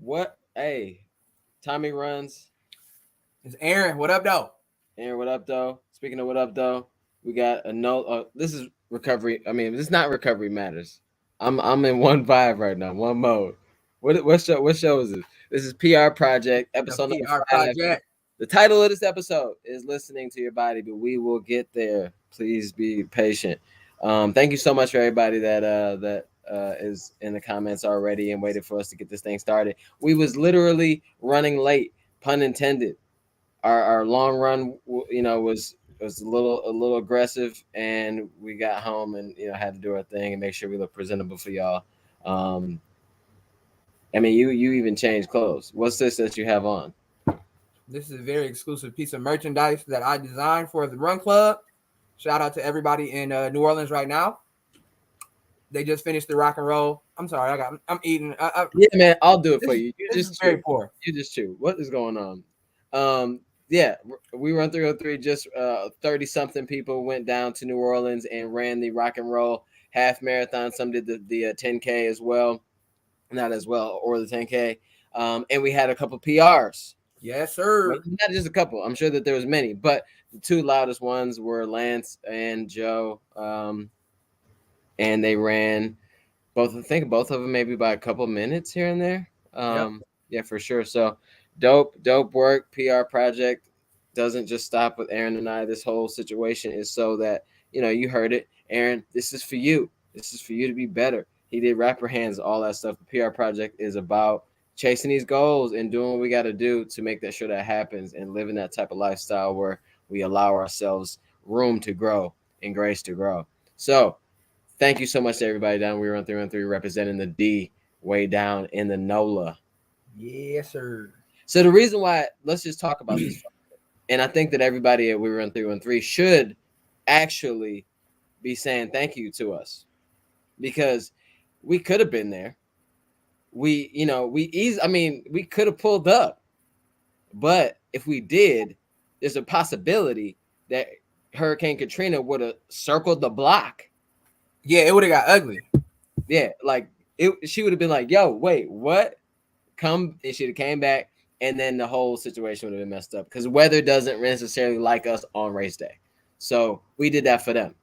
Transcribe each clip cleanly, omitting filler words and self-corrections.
What? Hey, Tommie runs. It's Aaron. What up, though? Aaron, what up, though? Speaking of what up, though, we got a no. This is recovery. I mean, this is not recovery matters. I'm in one vibe right now, one mode. What show is this? This is PR Project The episode number PR 5. Project. The title of this episode is "Listening to Your Body," but we will get there. Please be patient. Thank you so much for everybody that is in the comments already and waited for us to get this thing started. We was literally running late, pun intended. Our long run, was a little aggressive, and we got home and had to do our thing and make sure we look presentable for y'all. Um, I mean, you even changed clothes. What's this that you have on? This is a very exclusive piece of merchandise that I designed for the Run Club. Shout out to everybody in New Orleans right now. They just finished the rock and roll. I'm sorry, I'm eating. Yeah, man, I'll do it for This, you. You this is just very chew. poor. You just chew. What is going on? Yeah, we run 303. Just 30 something people went down to New Orleans and ran the rock and roll half marathon. Some did the 10K as well, not as well, or the 10K. And we had a couple PRs. Yes, sir. Not just a couple. I'm sure that there was many, but the two loudest ones were Lance and Joe. And they ran both. I think both of them maybe by a couple minutes here and there. Yep. Yeah, for sure. So dope work. PR Project doesn't just stop with Aaron and I. This whole situation is so that you heard it, Aaron. This is for you. This is for you to be better. He did rapper hands, all that stuff. The PR Project is about chasing these goals and doing what we got to do to make that sure that happens and living that type of lifestyle where we allow ourselves room to grow and grace to grow. So thank you so much to everybody down. We run 313 representing the D way down in the NOLA. Yes, sir. So the reason why, let's just talk about this. And I think that everybody at We Run 313 should actually be saying thank you to us because we could have been there. We could have pulled up, but if we did, there's a possibility that Hurricane Katrina would have circled the block. Yeah, it would have got ugly. Yeah, like she would have been like, "Yo, wait, what?" Come, and she'd have came back, and then the whole situation would have been messed up because weather doesn't necessarily like us on race day. So we did that for them,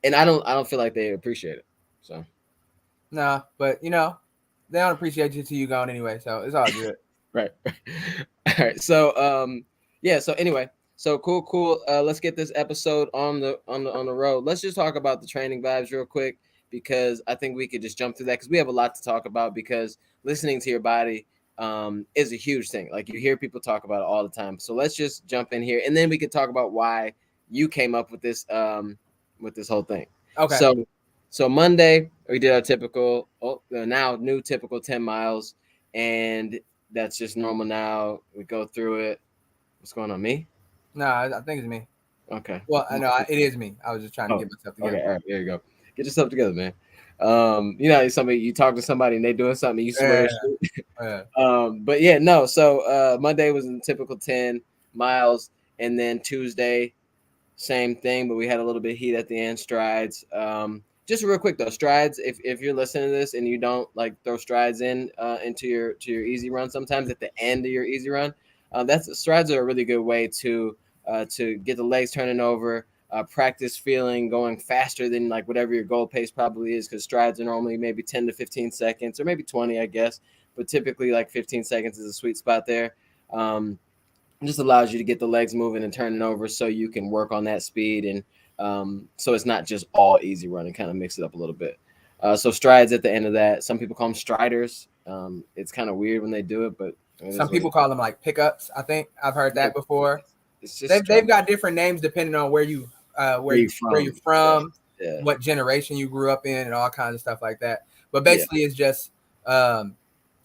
and I don't feel like they appreciate it. So Nah, but they don't appreciate you till you gone anyway, so it's all good. right, all right. So yeah. So anyway, so cool. Let's get this episode on the road. Let's just talk about the training vibes real quick because I think we could just jump through that because we have a lot to talk about because listening to your body is a huge thing. Like you hear people talk about it all the time. So let's just jump in here and then we could talk about why you came up with this whole thing. Okay. So Monday we did our typical now new typical 10 miles and that's just normal now. We go through it. What's going on, me? Nah, I think it's me. Okay. Well, I know it is me. I was just trying to get myself together. Okay, all right, there you go. Get yourself together, man. Somebody you talk to somebody and they doing something, you swear. But yeah, no. So Monday was in typical 10 miles, and then Tuesday, same thing, but we had a little bit of heat at the end. Strides. Just real quick though, strides. If you're listening to this and you don't like throw strides into your easy run, sometimes at the end of your easy run, strides are a really good way to get the legs turning over. Practice feeling going faster than like whatever your goal pace probably is because strides are normally maybe 10 to 15 seconds or maybe 20, I guess, but typically like 15 seconds is a sweet spot there. It just allows you to get the legs moving and turning over so you can work on that speed and so it's not just all easy running, kind of mix it up a little bit. So strides at the end of that. Some people call them striders. It's kind of weird when they do it, but some people call them like pickups. I think I've heard that before. It's just they've got different names depending on where you're from, yeah. what generation you grew up in, and all kinds of stuff like that. But basically, it's just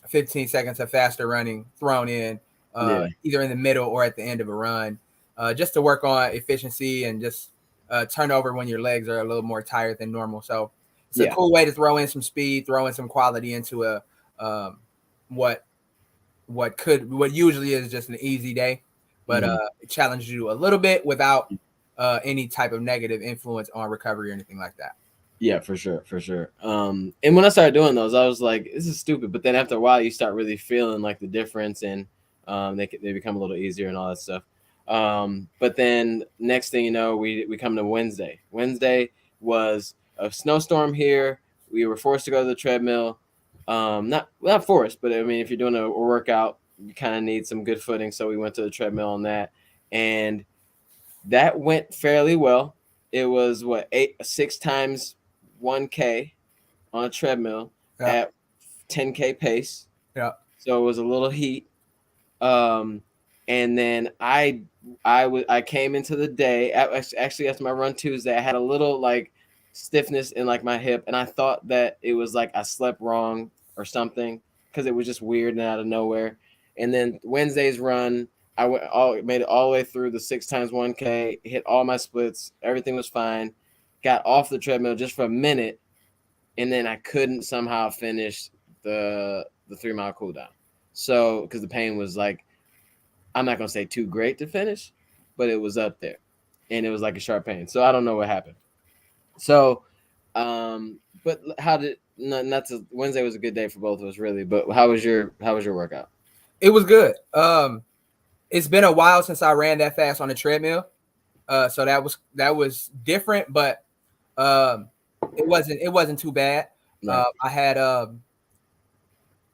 15 seconds of faster running thrown in, either in the middle or at the end of a run, just to work on efficiency and just turnover when your legs are a little more tired than normal. So it's a cool way to throw in some speed, throw in some quality into a what usually is just an easy day, but it challenges you a little bit without any type of negative influence on recovery or anything like that. Yeah, for sure, for sure. And when I started doing those, I was like, this is stupid. But then after a while, you start really feeling like the difference, and they become a little easier and all that stuff. But then next thing you know, we come to Wednesday. Wednesday was a snowstorm here. We were forced to go to the treadmill. Not forced, but I mean, if you're doing a workout, you kind of need some good footing. So we went to the treadmill on that, and that went fairly well. It was what 6 times 1K on a treadmill at 10K pace. Yeah. So it was a little heat. Um, and then I came into the day actually after my run Tuesday. I had a little like stiffness in like my hip, and I thought that it was like I slept wrong or something because it was just weird and out of nowhere. And then Wednesday's run, made it all the way through the 6 times 1K, hit all my splits, everything was fine. Got off the treadmill just for a minute, and then I couldn't somehow finish the 3 mile cool down. So because the pain was like, I'm not gonna say too great to finish, but it was up there, and it was like a sharp pain. So I don't know what happened. So, but how did not to Wednesday was a good day for both of us, really. But how was your workout? It was good. It's been a while since I ran that fast on the treadmill, so that was different, but it wasn't too bad. Right. I had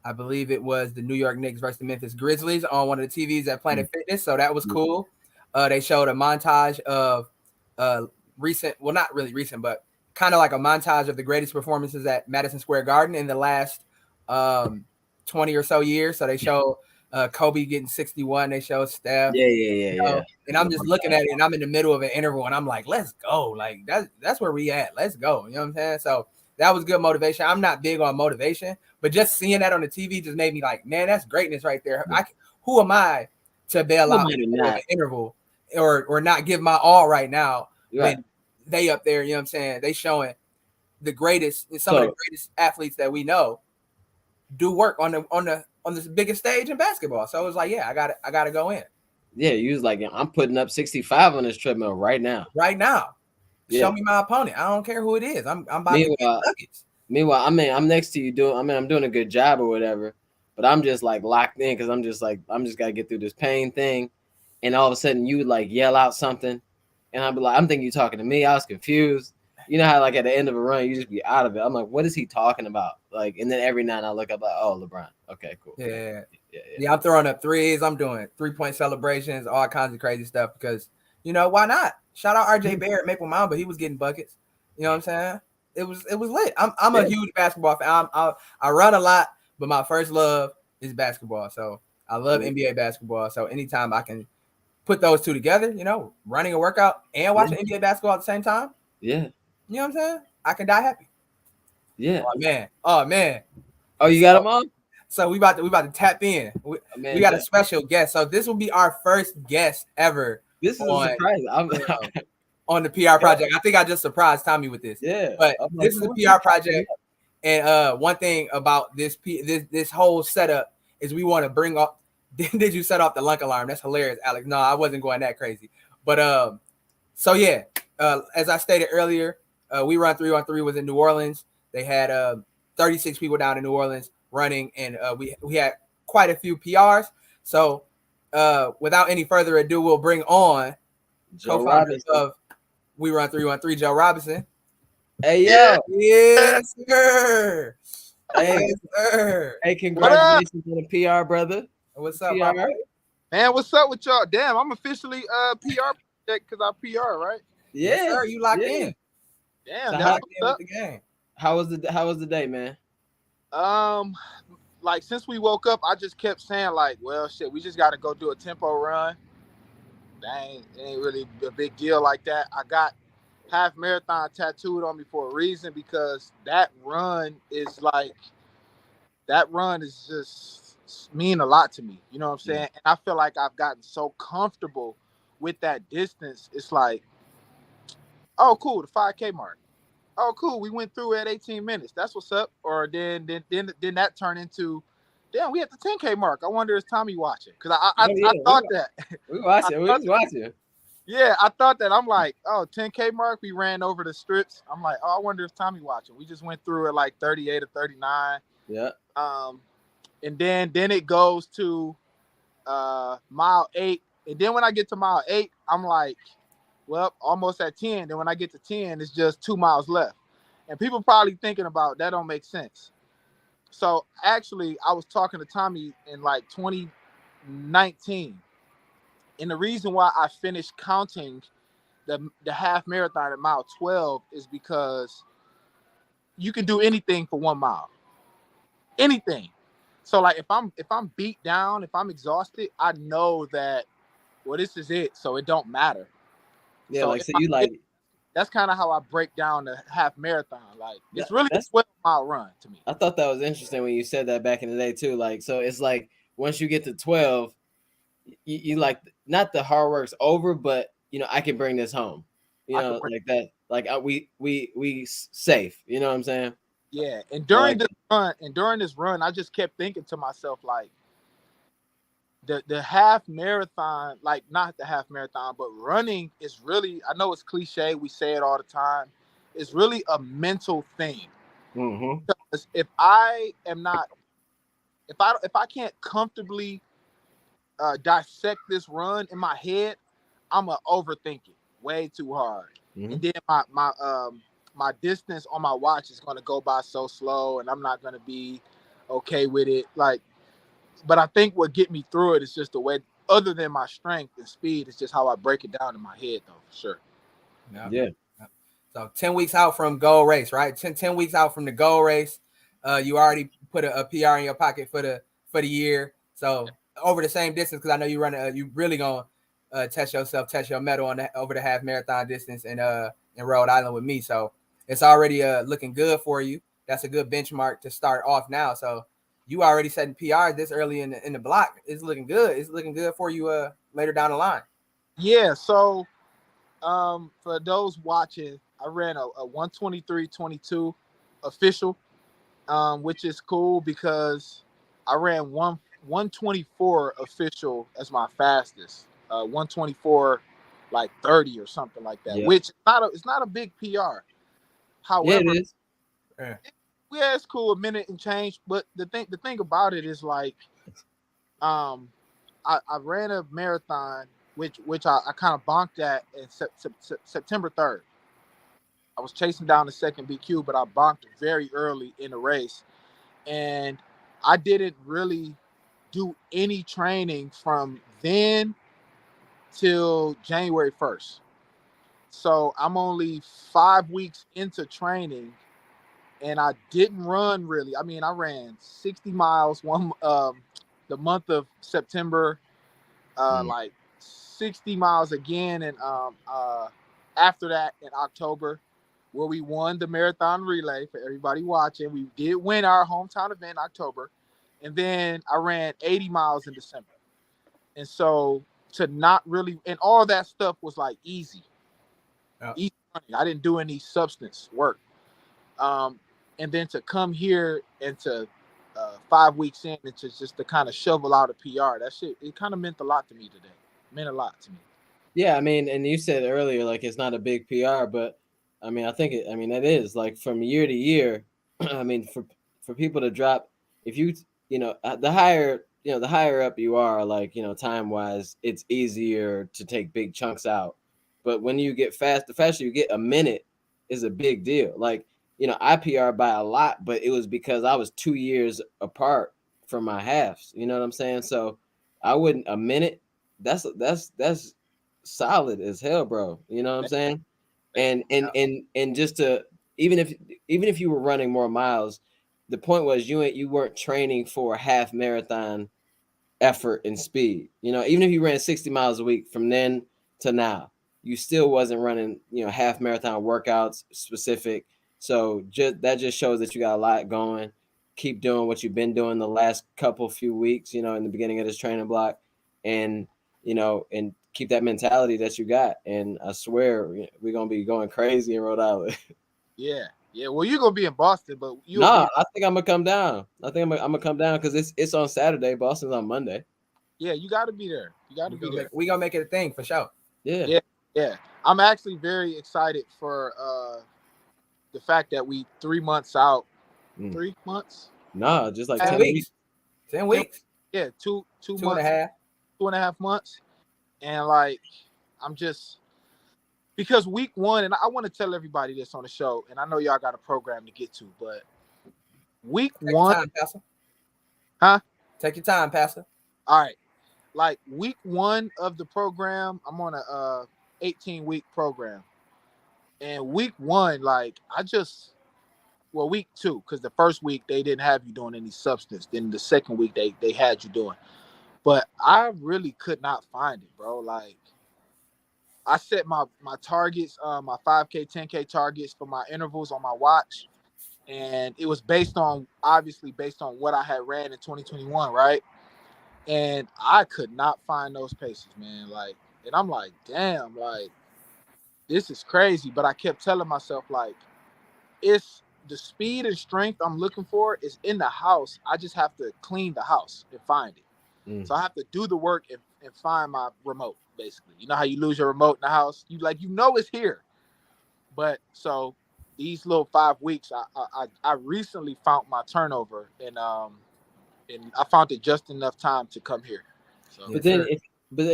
I believe it was the New York Knicks versus the Memphis Grizzlies on one of the TVs at Planet Fitness, so that was cool. They showed a montage of recent, well, not really recent, but kind of like a montage of the greatest performances at Madison Square Garden in the last 20 or so years. So they show Kobe getting 61. They show Steph. Yeah. And I'm just looking at it, and I'm in the middle of an interval, and I'm like, let's go. Like, that's where we at. Let's go. You know what I'm saying? So that was good motivation. I'm not big on motivation, but just seeing that on the TV just made me like, man, that's greatness right there. Who am I to bail out in an interval or not give my all right now when they up there, you know what I'm saying? They showing the greatest, some of the greatest athletes that we know do work on the biggest stage in basketball. So it was like, yeah, I gotta go in. Yeah, you was like, I'm putting up 65 on this treadmill right now. Right now. Yeah. Show me my opponent. I don't care who it is. I'm about to get nuggets. Meanwhile, I mean, I'm next to you I'm doing a good job or whatever, but I'm just like locked in because I'm just gotta get through this pain thing. And all of a sudden you would like yell out something, and I'd be like, I'm thinking you're talking to me. I was confused. You know how like at the end of a run you just be out of it. I'm like, what is he talking about? Like, and then every night I look up like, oh, LeBron. Okay, cool. Yeah, I'm throwing up threes. I'm doing 3-point celebrations, all kinds of crazy stuff because, you know, why not? Shout out RJ Barrett, Maple Mamba. He was getting buckets. You know what I'm saying? It was lit. I'm a huge basketball fan. I run a lot, but my first love is basketball. So I love NBA basketball. So anytime I can put those two together, you know, running a workout and watching NBA basketball at the same time. Yeah. You know what I'm saying? I can die happy. Yeah. Oh man. Oh, you got them on? So we about to tap in. We got a special guest. So this will be our first guest ever. This is a surprise. On the PR project. I think I just surprised Tommie with this. Yeah. But this is a PR project. And one thing about this whole setup is we want to bring up. Did you set off the lunk alarm? That's hilarious, Alex. No, I wasn't going that crazy. But so yeah, as I stated earlier, we run 3-on-3 was in New Orleans. They had 36 people down in New Orleans running, and we had quite a few PRs. So without any further ado, we'll bring on co-founder of We Run 3-on-3, Joe Robinson. Hey yo, yes sir. Hey sir. Hey, congratulations on the PR, brother. What's up, PR? Man? What's up with y'all? Damn, I'm officially PR because I PR, right? Yeah, yes, sir. You locked in. Damn, so that's what's up. The game. How was the day, man? Like since we woke up, I just kept saying like, well, shit, we just got to go do a tempo run. It ain't really a big deal like that. I got half marathon tattooed on me for a reason because that run is just mean a lot to me. You know what I'm saying? Yeah. And I feel like I've gotten so comfortable with that distance. It's like, oh, cool, the 5K mark. Oh, cool, we went through at 18 minutes. That's what's up. Or then that turned into, damn, we at the 10K mark. I wonder is Tommie watching? Because I thought that. We watching. We was watching. Yeah, I thought that. I'm like, oh, 10K mark. We ran over the strips. I'm like, oh, I wonder if Tommie watching. We just went through it like 38 or 39. Yeah. And then it goes to mile 8. And then when I get to mile 8, I'm like, well, almost at 10. Then when I get to 10, it's just 2 miles left. And people probably thinking about that don't make sense. So actually, I was talking to Tommie in like 2019. And the reason why I finished counting the half marathon at mile 12 is because you can do anything for 1 mile. Anything. So like if I'm beat down, if I'm exhausted, I know that well, this is it. So it don't matter. Yeah, so you like that's kind of how I break down the half marathon. Like it's really a 12-mile run to me. I thought that was interesting when you said that back in the day too. Like, so it's like once you get to 12, you like not the hard work's over, but I can bring this home. Like that. Like we safe. You know what I'm saying? Yeah. And during this run, I just kept thinking to myself like the half marathon, like not the half marathon, but running is really, I know it's cliche, we say it all the time, it's really a mental thing. Mm-hmm. Because if I can't comfortably dissect this run in my head, I'm gonna overthink it way too hard. Mm-hmm. And then my distance on my watch is gonna go by so slow, and I'm not gonna be okay with it. Like, but I think what get me through it is just the way, other than my strength and speed, it's just how I break it down in my head, though, for sure. Yeah. So 10 weeks out from goal race, right? 10 weeks out from the goal race, you already put a PR in your pocket for the year. So over the same distance, because I know you really gonna test your mettle on over the half marathon distance in Rhode Island with me. So it's already looking good for you. That's a good benchmark to start off now. So you already setting PRs this early in the block. It's looking good. It's looking good for you later down the line. Yeah. So for those watching, I ran a 1:23:22 official, which is cool because I ran 1:24 official as my fastest. 1:24 like 30 or something like that. Yep. Which it's not a big PR. However, yeah, it is. Yeah, it's cool, a minute and change. But the thing about it is like, I ran a marathon, which I kind of bonked at in September 3rd. I was chasing down the second BQ, but I bonked very early in the race, and I didn't really do any training from then till January 1st. So I'm only 5 weeks into training. And I didn't run really. I mean, I ran 60 miles the month of September, like 60 miles again, and after that in October, where we won the marathon relay for everybody watching. We did win our hometown event in October, and then I ran 80 miles in December. And so to not really, and all that stuff was like easy running. I didn't do any substance work. And then to come here and to 5 weeks in, and just to kind of shovel out a PR, that shit, it kind of meant a lot to me today. It meant a lot to me. Yeah, I mean, and you said earlier, like, it's not a big PR, but I mean, I think it is like from year to year. I mean, for people to drop, if the higher up you are, like, time wise, it's easier to take big chunks out. But when you get the faster you get, a minute is a big deal. Like, I PR by a lot, but it was because I was 2 years apart from my halves. You know what I'm saying? So I wouldn't, a minute, that's solid as hell, bro. You know what I'm saying? And just to, even if you were running more miles, the point was you weren't training for a half marathon effort and speed. Even if you ran 60 miles a week from then to now, you still wasn't running, half marathon workouts specific. So that just shows that you got a lot going. Keep doing what you've been doing the last few weeks, in the beginning of this training block, and and keep that mentality that you got. And I swear we're gonna be going crazy in Rhode Island. Yeah. Well, you're gonna be in Boston, but I think I'm gonna come down. I'm gonna come down because it's on Saturday. Boston's on Monday. Yeah, you got to be there. You got to be there. We gonna make it a thing for sure. Yeah. Yeah, I'm actually very excited for the fact that we 3 months out. 3 months? Nah, just like 10 weeks. 10 weeks. Yeah, two two months, and a half. 2.5 months, and like I'm just because week 1, and I want to tell everybody this on the show, and I know y'all got a program to get to, but week Take 1, your time, Pastor. Huh? Take your time, Pastor. All right, like week 1 of the program, I'm on a 18-week program, and week 1, like week 2, because the first week they didn't have you doing any substance. Then the second week they had you doing. But I really could not find it, bro. Like I set my targets, my 5K, 10K targets for my intervals on my watch. And it was obviously based on what I had ran in 2021, right? And I could not find those paces, man. Like, and I'm like, damn, like this is crazy. But I kept telling myself, like, it's the speed and strength I'm looking for is in the house. I just have to clean the house and find it. So I have to do the work and find my remote, basically. You know how you lose your remote in the house? You it's here. But so these little 5 weeks, I recently found my turnover, and I found it just enough time to come here. So, but then,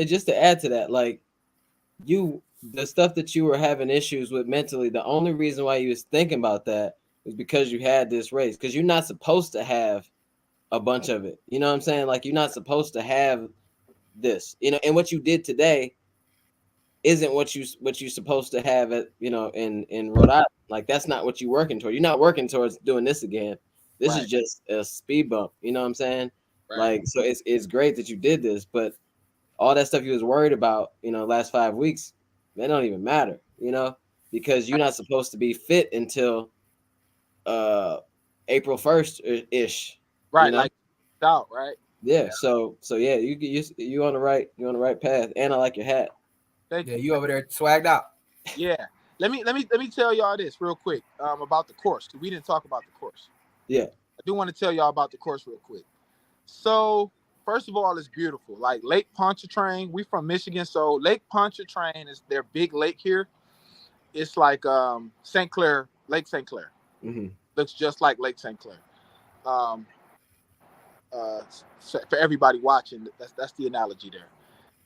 just to add to that, like the stuff that you were having issues with mentally, the only reason why you was thinking about that is because you had this race. Because you're not supposed to have a bunch of it. You know what I'm saying? Like, you're not supposed to have this. You know, and what you did today isn't what you're supposed to have at, you know, in Rhode Island. Like, that's not what you're working toward. You're not working towards doing this again. This is just a speed bump. You know what I'm saying? Right. Like, so it's great that you did this, but all that stuff you was worried about, you know, last 5 weeks, they don't even matter, you know, because you're not supposed to be fit until April 1st ish. Right, you know? like out, right? Yeah. So yeah, you on the right path, and I like your hat. Thank you. You over there swagged out. Yeah. Let me tell y'all this real quick about the course, because we didn't talk about the course. Yeah. I do want to tell y'all about the course real quick. So first of all, it's beautiful. Like Lake Pontchartrain, we from Michigan, so Lake Pontchartrain is their big lake here. It's like St. Clair, Lake St. Clair. Mm-hmm. Looks just like Lake St. Clair. For everybody watching, that's the analogy there.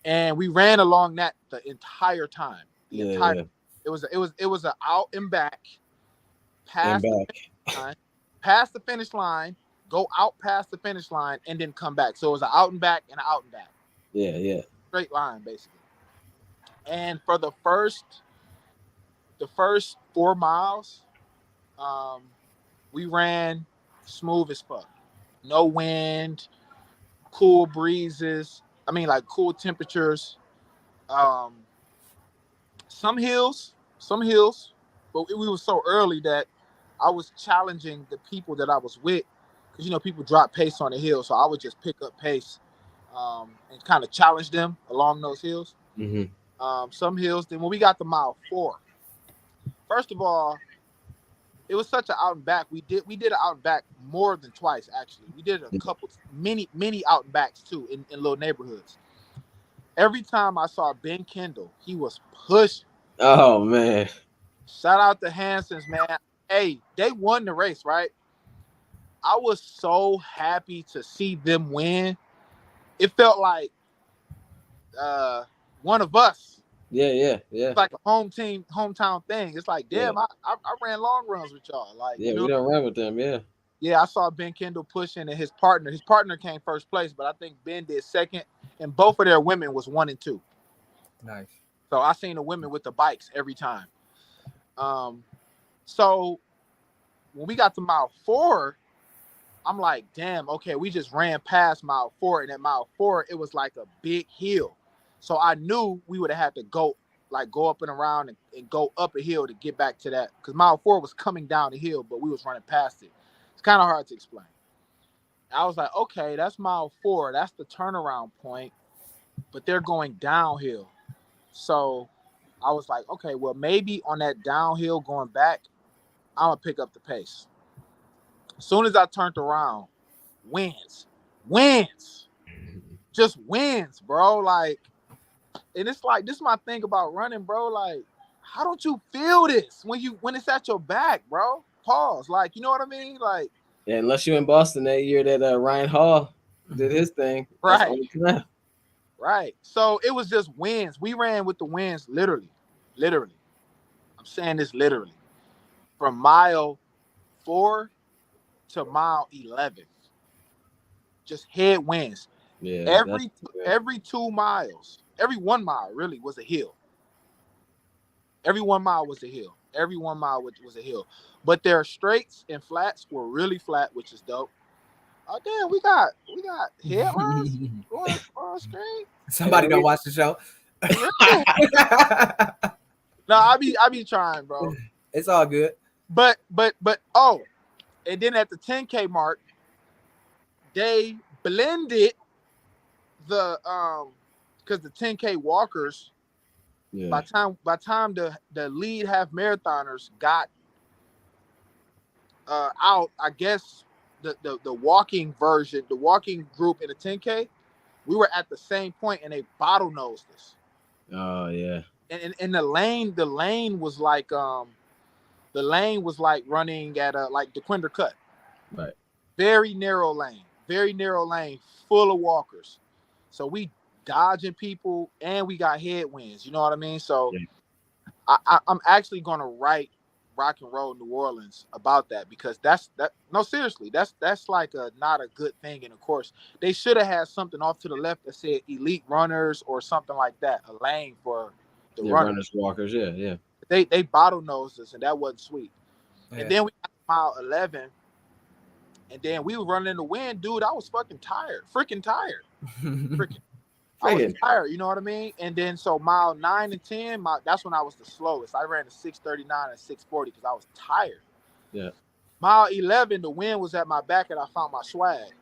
And we ran along that the entire time. It was an out and back, past the finish line, go out past the finish line, and then come back. So it was an out and back and an out and back. Yeah. Straight line, basically. And for the first 4 miles, we ran smooth as fuck. No wind, cool breezes. I mean, like cool temperatures. Some hills, but we were so early that I was challenging the people that I was with, because you know people drop pace on the hill, so I would just pick up pace and kind of challenge them along those hills. Mm-hmm. Some hills. Then when we got to mile 4, first of all, it was such an out and back. We did an out and back more than twice, actually. We did a couple, many out and backs too in little neighborhoods. Every time I saw Ben Kendall, he was pushing. Oh man! Shout out to Hansons, man. Hey, they won the race, right? I was so happy to see them win. It felt like one of us. Yeah. It's like a hometown thing. It's like, damn, I ran long runs with y'all. Like, we don't run with them. Yeah, I saw Ben Kendall pushing, and his partner came first place, but I think Ben did second, and both of their women was 1 and 2. Nice. So I seen the women with the bikes every time. So when we got to mile 4, I'm like, damn, okay, we just ran past mile 4, and at mile 4, it was like a big hill. So I knew we would have had to go up and around and go up a hill to get back to that, because mile 4 was coming down the hill, but we was running past it. It's kind of hard to explain. I was like, okay, that's mile 4. That's the turnaround point, but they're going downhill. So I was like, okay, well, maybe on that downhill going back, I'm going to pick up the pace. As soon as I turned around, wins. Just wins, bro. Like, And it's like, this is my thing about running, bro. Like, how don't you feel this when it's at your back, bro? Pause. Like, you know what I mean? Like, yeah, unless you're in Boston that year that Ryan Hall did his thing. Right. Right. So it was just wins. We ran with the wins, literally. I'm saying this literally. From mile 4 to mile 11. Just head wins. Yeah. Every 2 miles, every 1 mile really was a hill. Every 1 mile was a hill. Every 1 mile was a hill. But their straights and flats were really flat, which is dope. Oh damn, we got headlines on screen. Somebody don't watch the show. No, I be trying, bro. It's all good. But oh, and then at the 10K mark, they blended the because the 10K walkers, by time the lead half marathoners got out, I guess the walking version, the walking group in the 10K, we were at the same point and they bottlenosed us. Oh yeah. And the lane was like running at like the Quinder Cut. Right. Very narrow lane, full of walkers. So we dodging people and we got headwinds. You know what I mean? So I'm actually gonna write Rock and Roll New Orleans about that, because seriously, that's like not a good thing. And of course, they should have had something off to the left that said elite runners or something like that, a lane for the runners, walkers. Yeah. They bottlenosed us, and that wasn't sweet. Yeah. And then we got mile 11, and then we were running in the wind, dude. I was freaking tired. I was tired, you know what I mean? And then so mile 9 and 10, that's when I was the slowest. I ran a 6:39 and 6:40 because I was tired. Yeah. Mile 11, the wind was at my back and I found my swag.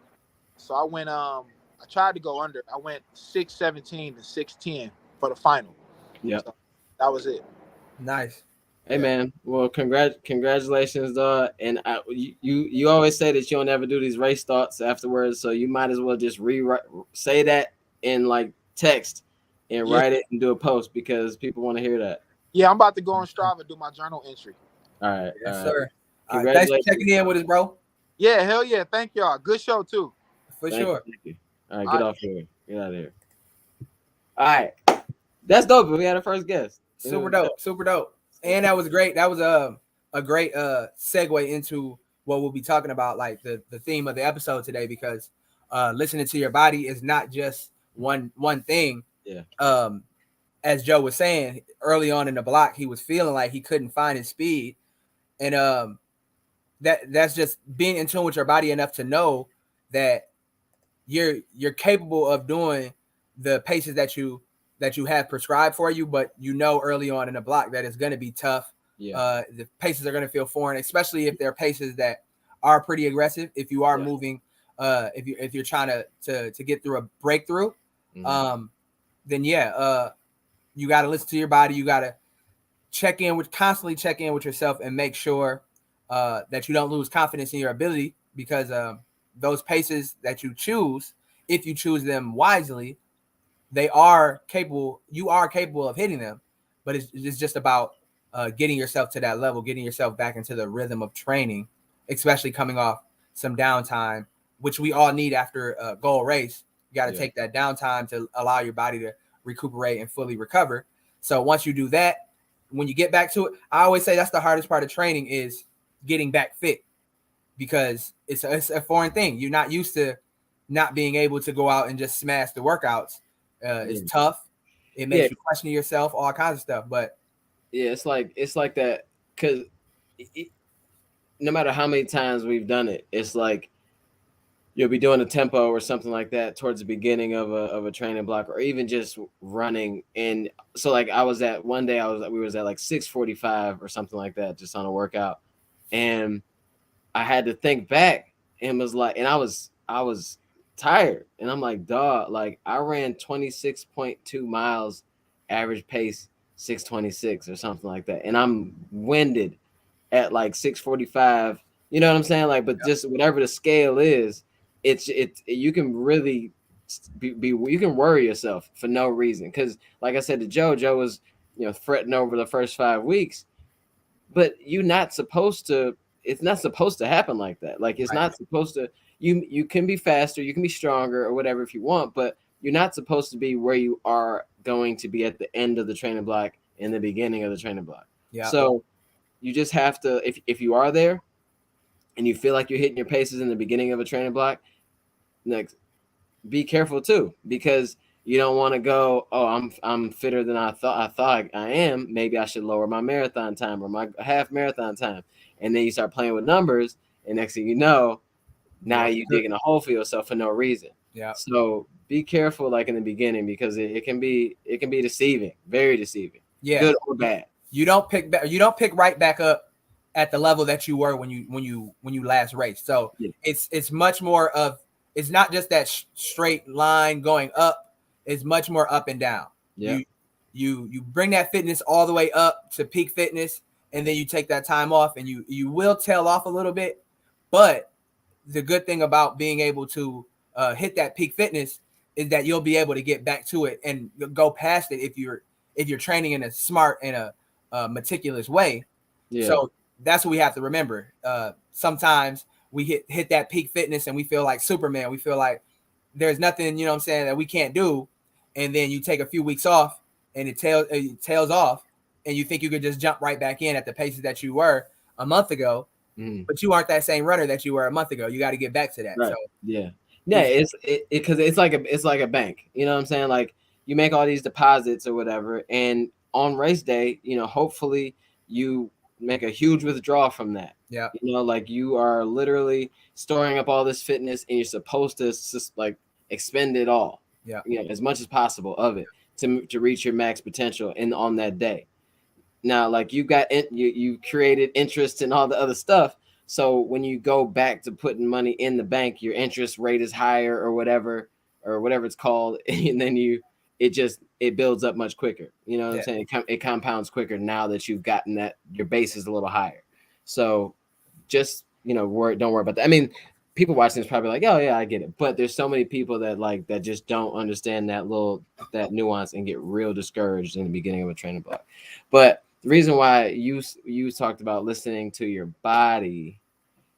So I went, I tried to go under. I went 6:17 and 6:10 for the final. Yeah. So that was it. Nice. Hey man, well, congratulations, dog. And you always say that you don't ever do these race thoughts afterwards, so you might as well just say that in like text and write it and do a post, because people want to hear that. Yeah, I'm about to go on Strava and do my journal entry. All right. Yes, sir. Thanks for checking in with us, bro. Yeah, hell yeah. Thank y'all. Good show too. For sure. Thank you. All right, get off here. Get out of here. All right. That's dope. We had our first guest. Super dope. And that was great. That was a great segue into what we'll be talking about, like the theme of the episode today, because listening to your body is not just one thing. Yeah. As Joe was saying early on in the block, he was feeling like he couldn't find his speed, and that's just being in tune with your body enough to know that you're capable of doing the paces that you have prescribed for you, but you know early on in the block that it's going to be tough. Yeah. The paces are going to feel foreign, especially if they're paces that are pretty aggressive. If you are moving, if you're trying to get through a breakthrough, then you got to listen to your body. You got to constantly check in with yourself and make sure that you don't lose confidence in your ability, because those paces that you choose, if you choose them wisely, you are capable of hitting them, but it's just about getting yourself to that level, getting yourself back into the rhythm of training, especially coming off some downtime, which we all need after a goal race. You got to take that downtime to allow your body to recuperate and fully recover. So once you do that, when you get back to it, I always say that's the hardest part of training, is getting back fit, because it's a foreign thing. You're not used to not being able to go out and just smash the workouts. It's tough. It makes you question yourself, all kinds of stuff. But it's like that, because no matter how many times we've done it, it's like you'll be doing a tempo or something like that towards the beginning of a training block, or even just running. And so like we was at like 6:45 or something like that, just on a workout, and I had to think back and was like, and I was tired, and I'm like, dog, like I ran 26.2 miles average pace, 6:26 or something like that, and I'm winded at like 6:45. You know what I'm saying? Like, but just whatever the scale is, it's you can really you can worry yourself for no reason. Because like I said to Joe was, fretting over the first 5 weeks, but you're not supposed to. It's not supposed to happen like that. Like it's not supposed to. You can be faster, you can be stronger or whatever if you want, but you're not supposed to be where you are going to be at the end of the training block and the beginning of the training block. Yeah. So you just have to, if you are there and you feel like you're hitting your paces in the beginning of a training block, next, be careful too, because you don't want to go, oh, I'm fitter than I thought I am. Maybe I should lower my marathon time or my half marathon time. And then you start playing with numbers, and next thing you know, now you're digging a hole for yourself for no reason. Yeah. So be careful, like in the beginning, because it can be deceiving, very deceiving. Yeah. Good or bad. You don't pick right back up at the level that you were when you last raced. So it's much more of, it's not just that straight line going up. It's much more up and down. Yeah. You bring that fitness all the way up to peak fitness, and then you take that time off, and you will tail off a little bit. But the good thing about being able to hit that peak fitness is that you'll be able to get back to it and go past it if you're training in a smart and a meticulous way. Yeah. So that's what we have to remember. Sometimes we hit that peak fitness and we feel like Superman. We feel like there's nothing, that we can't do. And then you take a few weeks off and it tails off, and you think you could just jump right back in at the paces that you were a month ago. But you aren't that same runner that you were a month ago. You got to get back to that. Right. So yeah, it's because it's like a bank. You know what I'm saying? Like you make all these deposits or whatever, and on race day, hopefully you make a huge withdrawal from that. Yeah, like you are literally storing up all this fitness, and you're supposed to just like expend it all. Yeah, as much as possible of it to reach your max potential on that day. Now, like you created interest in all the other stuff. So when you go back to putting money in the bank, your interest rate is higher or whatever it's called. And then it builds up much quicker. You know what I'm saying? It compounds quicker now that you've gotten that your base is a little higher. So just, don't worry about that. I mean, people watching this probably like, oh yeah, I get it. But there's so many people that just don't understand that nuance and get real discouraged in the beginning of a training block. But the reason why you talked about listening to your body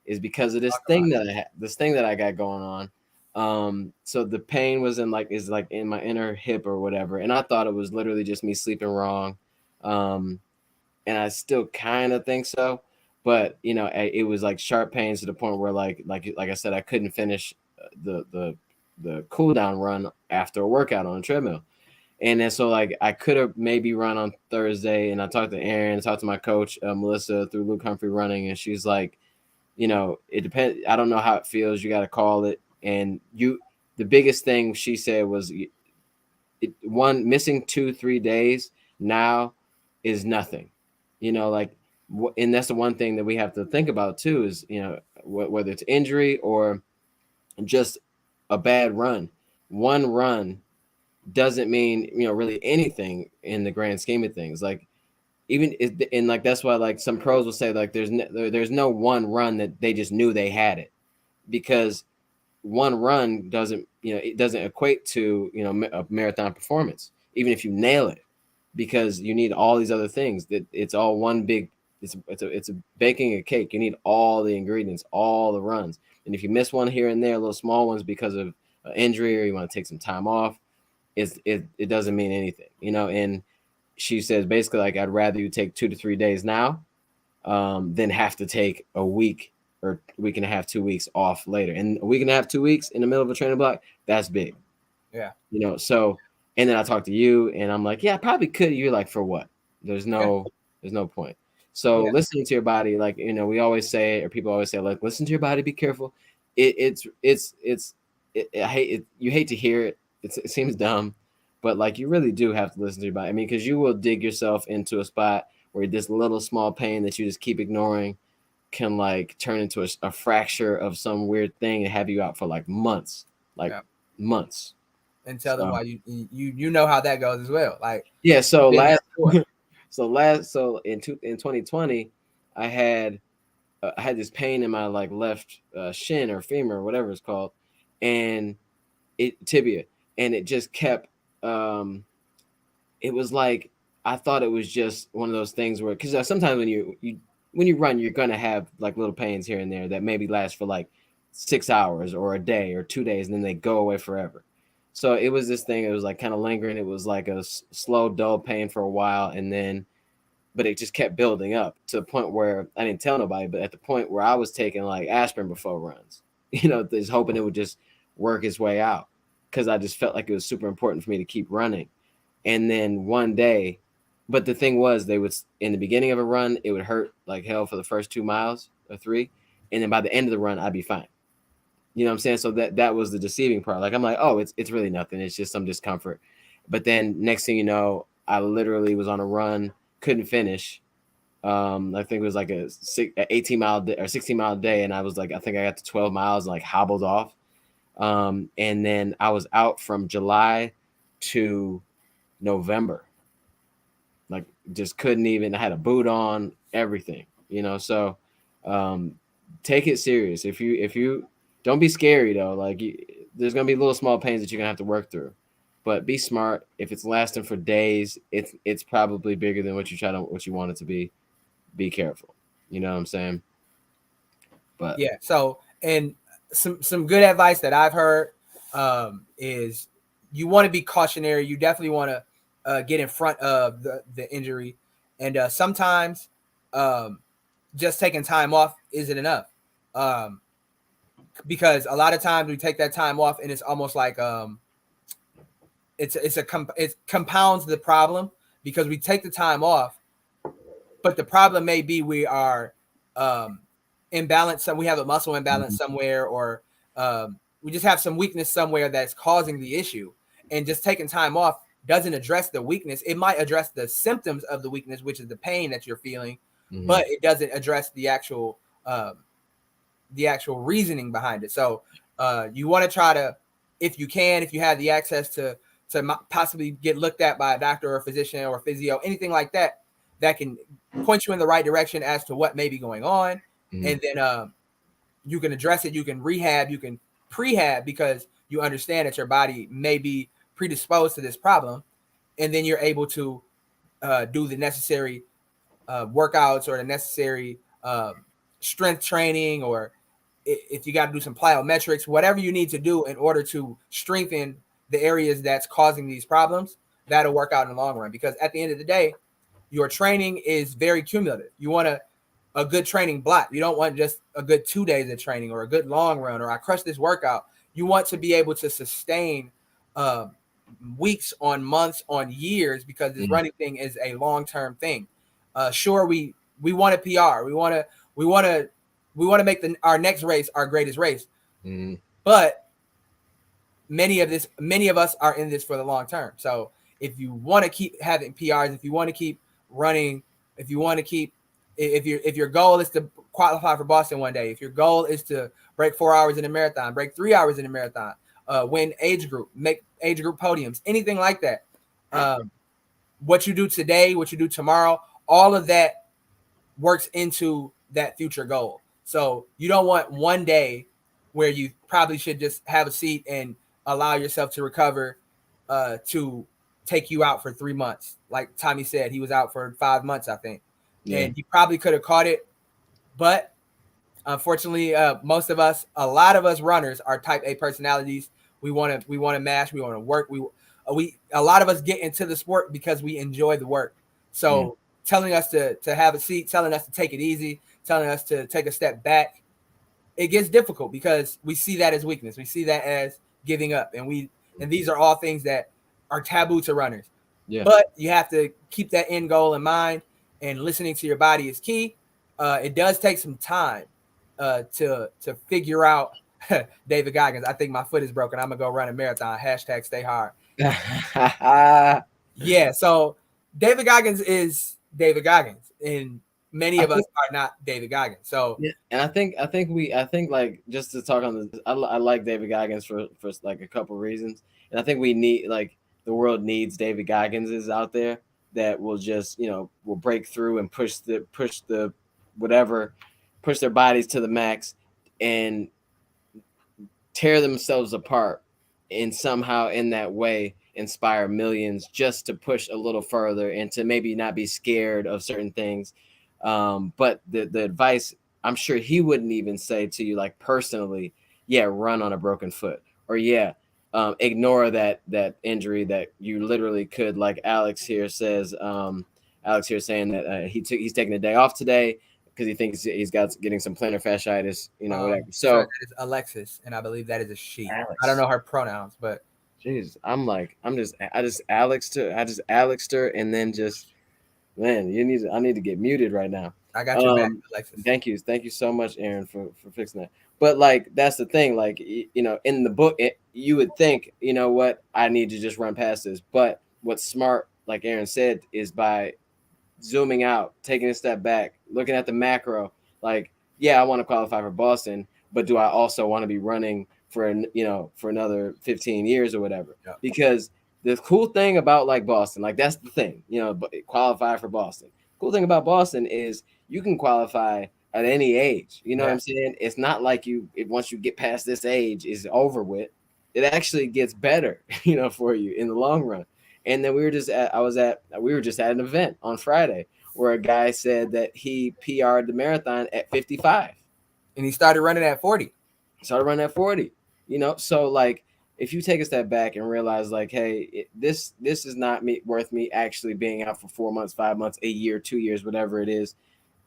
is because of this thing that I got going on. So the pain was in my inner hip or whatever, and I thought it was literally just me sleeping wrong. And I still kind of think so, but it was like sharp pains to the point where like I said, I couldn't finish the cool down run after a workout on a treadmill. And then so like I could have maybe run on Thursday, and I talked to Aaron, talked to my coach Melissa through Luke Humphrey Running, and she's like, it depends. I don't know how it feels. You got to call it. And the biggest thing she said was, missing 2-3 days now is nothing, and that's the one thing that we have to think about too is whether it's injury or just a bad run. One run doesn't mean really anything in the grand scheme of things. Like even and like that's why like some pros will say like there's no one run that they just knew they had it, because one run doesn't it doesn't equate to a marathon performance, even if you nail it, because you need all these other things. That it's all one big it's a baking a cake. You need all the ingredients, all the runs, and if you miss one here and there, little small ones because of injury or you want to take some time off, it doesn't mean anything, and she says basically like I'd rather you take 2 to 3 days now than have to take a week or week and a half, 2 weeks off later. And a week and a half, 2 weeks in the middle of a training block, that's big. Yeah. So and then I talked to you and I'm like, yeah, I probably could. You're like, for what? There's no point. So listening to your body, like we always say, or people always say, like, listen to your body, be careful. I hate it. You hate to hear it. It seems dumb, but like you really do have to listen to your body. I mean, because you will dig yourself into a spot where this little small pain that you just keep ignoring can like turn into a fracture of some weird thing and have you out for like months, months. And tell them why you know how that goes as well. Like So in 2020, I had this pain in my like left shin or femur or whatever it's called, and tibia, and it just kept. It was like I thought it was just one of those things where, because sometimes when you run, you're gonna have like little pains here and there that maybe last for like 6 hours or a day or 2 days, and then they go away forever. So it was this thing. It was like kind of lingering. It was like a slow, dull pain for a while, and then, but it just kept building up to the point where I didn't tell nobody. But at the point where I was taking like aspirin before runs, just hoping it would just work its way out, because I just felt like it was super important for me to keep running. And then one day, but the thing was, they would, in the beginning of a run, it would hurt like hell for the first 2 miles or 3, and then by the end of the run, I'd be fine. You know what I'm saying? So that was the deceiving part. Like I'm like, oh, it's really nothing. It's just some discomfort. But then next thing you know, I literally was on a run, couldn't finish. I think it was like a 18-mile or 16-mile day, and I was like, I think I got to 12 miles and like hobbled off. And then I was out from July to November. Like just couldn't even. I had a boot on, everything. So take it serious. If you don't be scary though. Like there's gonna be little small pains that you're gonna have to work through, but be smart. If it's lasting for days, it's probably bigger than what you want it to be. Be careful. You know what I'm saying? But yeah. So, and some good advice that I've heard is you want to be cautionary. You definitely want to get in front of the injury, and sometimes just taking time off isn't enough. Because a lot of times we take that time off and it's almost like it compounds the problem, because we take the time off, but the problem may be we are imbalanced. We have a muscle imbalance somewhere, or we just have some weakness somewhere that's causing the issue. And just taking time off doesn't address the weakness. It might address the symptoms of the weakness, which is the pain that you're feeling, but it doesn't address the actual reasoning behind it. So you want to try to, if you have the access to possibly get looked at by a doctor or a physician or a physio, anything like that, that can point you in the right direction as to what may be going on. And then you can address it. You can rehab, you can prehab, because you understand that your body may be predisposed to this problem. And then you're able to do the necessary workouts or the necessary strength training, or if you got to do some plyometrics, whatever you need to do in order to strengthen the areas that's causing these problems, that'll work out in the long run. Because at the end of the day, your training is very cumulative. You want a good training block. You don't want just a good 2 days of training or a good long run, or I crushed this workout. You want to be able to sustain weeks on months on years, because this running thing is a long-term thing. Sure, we want a PR. We want to make our next race our greatest race. But many of us are in this for the long term. So if you want to keep having PRs, if you want to keep running, if your goal is to qualify for Boston one day, if your goal is to break 4 hours in a marathon, break 3 hours in a marathon, win age group, make age group podiums, anything like that, what you do today, what you do tomorrow, all of that works into that future goal. So you don't want one day where you probably should just have a seat and allow yourself to recover to take you out for 3 months. Like Tommie said, he was out for 5 months, I think. Yeah. And he probably could have caught it. But unfortunately, a lot of us runners are type A personalities. We want to mash, we want to work. A lot of us get into the sport because we enjoy the work. So telling us to have a seat, telling us to take it easy, telling us to take a step back, it gets difficult because we see that as weakness. We see that as giving up. And these are all things that are taboo to runners. Yeah. But you have to keep that end goal in mind, and listening to your body is key. It does take some time to figure out David Goggins. I think my foot is broken. I'm going to go run a marathon. # stay hard. Yeah. So David Goggins is David Goggins, and many of us are not David Goggins. So yeah, and I think like, just to talk on this, I like David Goggins for like a couple of reasons, and I think we need, like, the world needs David Gogginses out there that will just, will break through and push their bodies to the max and tear themselves apart and somehow in that way inspire millions just to push a little further and to maybe not be scared of certain things. But the advice, I'm sure he wouldn't even say to you like personally, yeah, run on a broken foot, or yeah, ignore that injury that you literally could, like Alex here says. Alex here saying that he's taking a day off today because he thinks he's getting some plantar fasciitis, whatever. So that is Alexis, and I believe that is a she. Alex. I don't know her pronouns, but jeez, I just Alexed her, and then just, man, I need to get muted right now. I got your back, Alexis. Thank you so much, Aaron, for fixing that. But like, that's the thing, like, in the book, you would think, you know what, I need to just run past this. But what's smart, like Aaron said, is by zooming out, taking a step back, looking at the macro. Like, yeah, I want to qualify for Boston, but do I also want to be running for another 15 years or whatever? Yeah. Because the cool thing about like Boston, like that's the thing, qualify for Boston. Cool thing about Boston is you can qualify at any age. You know what I'm saying? It's not like once you get past this age is over with. It actually gets better, for you in the long run. And then we were just at an event on Friday where a guy said that he PR'd the marathon at 55. And he started running at 40. So like, if you take a step back and realize like, hey, this is not worth me actually being out for 4 months, 5 months, a year, 2 years, whatever it is,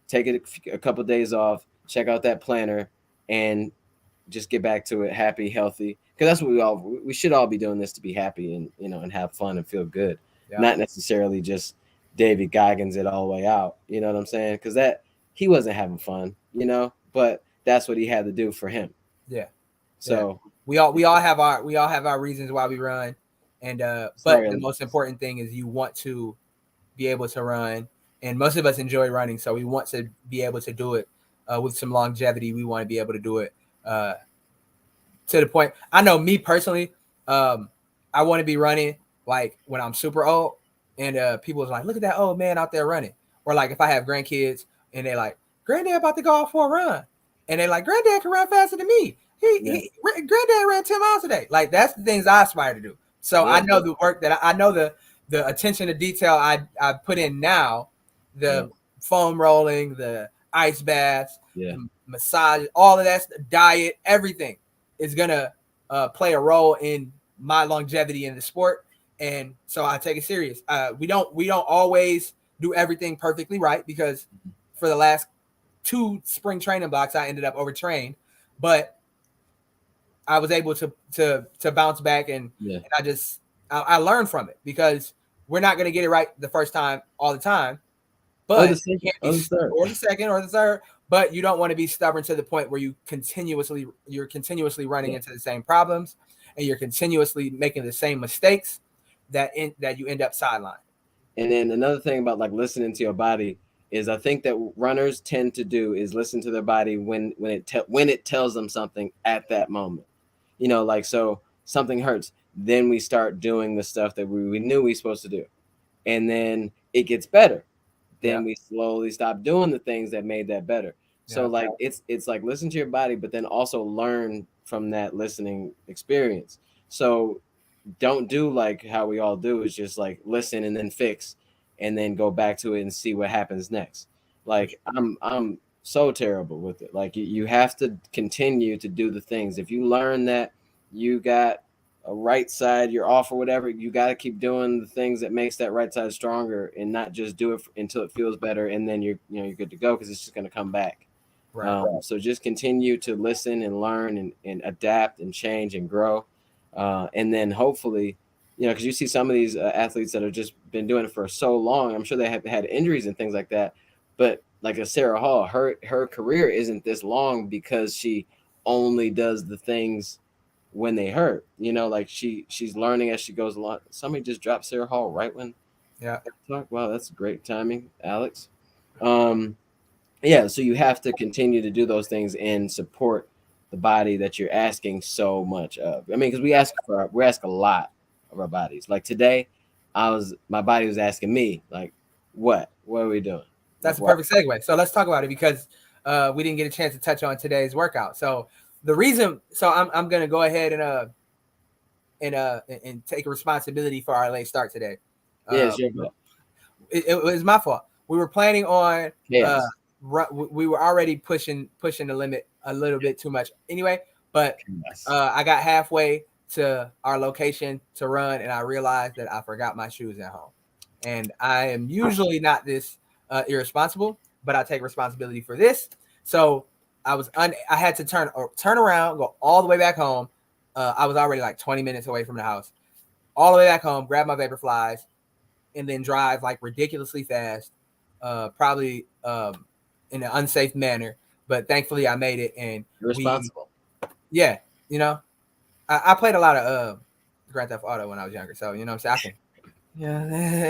take it a couple of days off, check out that planner, and just get back to it happy, healthy. Because that's what we should all be doing this to be happy and, and have fun and feel good. Yeah. Not necessarily just David Goggins it all the way out. You know what I'm saying? Because he wasn't having fun, but that's what he had to do for him. Yeah. So we all have our reasons why we run. And but the most important thing is you want to be able to run. And most of us enjoy running, so we want to be able to do it with some longevity. We want to be able to do it to the point. I know me personally, I want to be running like when I'm super old, and people is like, look at that old man out there running. Or like if I have grandkids and they're like, Granddad about to go out for a run, and they're like, Granddad can run faster than me. Granddad ran 10 miles a day. Like that's the things I aspire to do. So I know the work that I know the attention to detail I put in now. The foam rolling, the ice baths, the massage, all of that, the diet, everything is gonna play a role in my longevity in the sport, and so I take it serious. We don't always do everything perfectly right because for the last 2 spring training blocks I ended up overtrained, but I was able to bounce back and I learned from it because we're not gonna get it right the first time all the time. But or the second or the third, but you don't want to be stubborn to the point where you're continuously running into the same problems and you're continuously making the same mistakes that you end up sidelined. And then another thing about like listening to your body is I think that runners tend to do is listen to their body when it tells them something at that moment. Like, so something hurts, then we start doing the stuff that we knew we were supposed to do, and then it gets better. Then we slowly stop doing the things that made that better. So like it's like listen to your body, but then also learn from that listening experience. So don't do like how we all do is just like listen and then fix and then go back to it and see what happens next. Like I'm so terrible with it. Like you have to continue to do the things. If you learn that you got a right side, you're off or whatever, you got to keep doing the things that makes that right side stronger and not just do it until it feels better and then you're good to go because it's just going to come back. Right. So just continue to listen and learn and adapt and change and grow, and then hopefully, because you see some of these athletes that have just been doing it for so long, I'm sure they have had injuries and things like that, but like a Sarah Hall, her career isn't this long because she only does the things when they hurt, like she's learning as she goes along. Somebody just dropped Sarah Hall right when wow, that's great timing, Alex. So you have to continue to do those things and support the body that you're asking so much of. I mean, because we ask a lot of our bodies. Like today, my body was asking me like, what are we doing? That's a perfect segue. So let's talk about it because we didn't get a chance to touch on today's workout. So the reason, I'm going to go ahead and and take responsibility for our late start today. Yeah, it's your fault. It was my fault. We were planning on Yes. We were already pushing the limit a little bit too much anyway, but I got halfway to our location to run and I realized that I forgot my shoes at home. And I am usually not this irresponsible, but I take responsibility for this. So I had to turn around, go all the way back home. I was already like 20 minutes away from the house. All the way back home, grab my Vaporflies, and then drive like ridiculously fast, probably in an unsafe manner. But thankfully, I made it. And responsible. Yeah, you know, I played a lot of Grand Theft Auto when I was younger, so you know what I'm saying.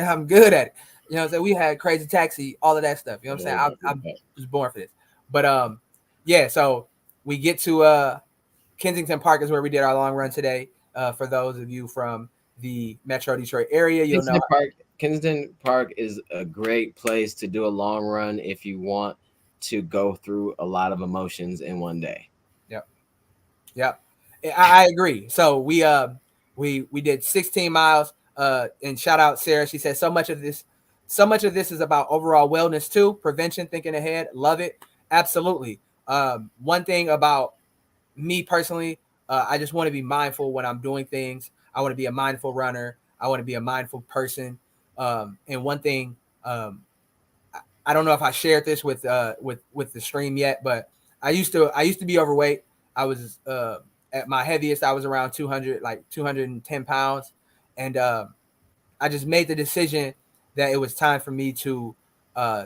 I'm good at it. You know what I'm saying. We had Crazy Taxi, all of that stuff. You know what I'm saying. I was born for this. But yeah. So we get to Kensington Park is where we did our long run today. For those of you from the Metro Detroit area, you'll know Kensington Park is a great place to do a long run if you want to go through a lot of emotions in one day. Yep. I agree. So we did 16 miles. And shout out Sarah. She said so much of this is about overall wellness too, prevention, thinking ahead. Love it. Absolutely. One thing about me personally, I just want to be mindful when I'm doing things. I want to be a mindful runner. I want to be a mindful person. And one thing, I don't know if I shared this with the stream yet, but I used to be overweight. I was at my heaviest, I was around 210 pounds. And I just made the decision that it was time for me to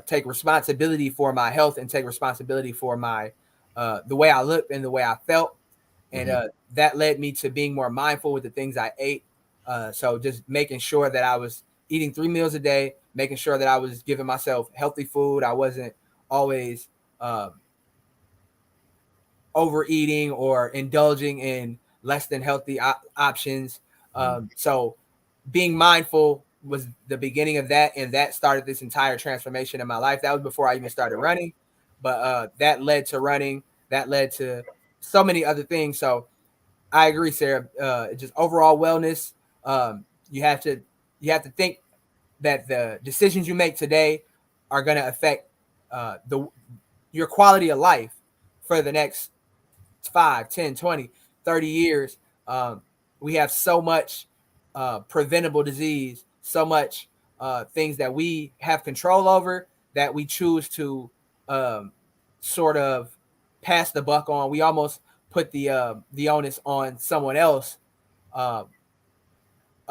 take responsibility for my health and take responsibility for my the way I looked and the way I felt. And that led me to being more mindful with the things I ate. So just making sure that I was eating 3 meals a day, making sure that I was giving myself healthy food. I wasn't always overeating or indulging in less than healthy options. So being mindful was the beginning of that. And that started this entire transformation in my life. That was before I even started running. But that led to running. That led to so many other things. So I agree, Sarah. Just overall wellness. You have to think that the decisions you make today are going to affect your quality of life for the next 5, 10, 20, 30 years. We have so much preventable disease, so much things that we have control over that we choose to sort of pass the buck on. We almost put the onus on someone else about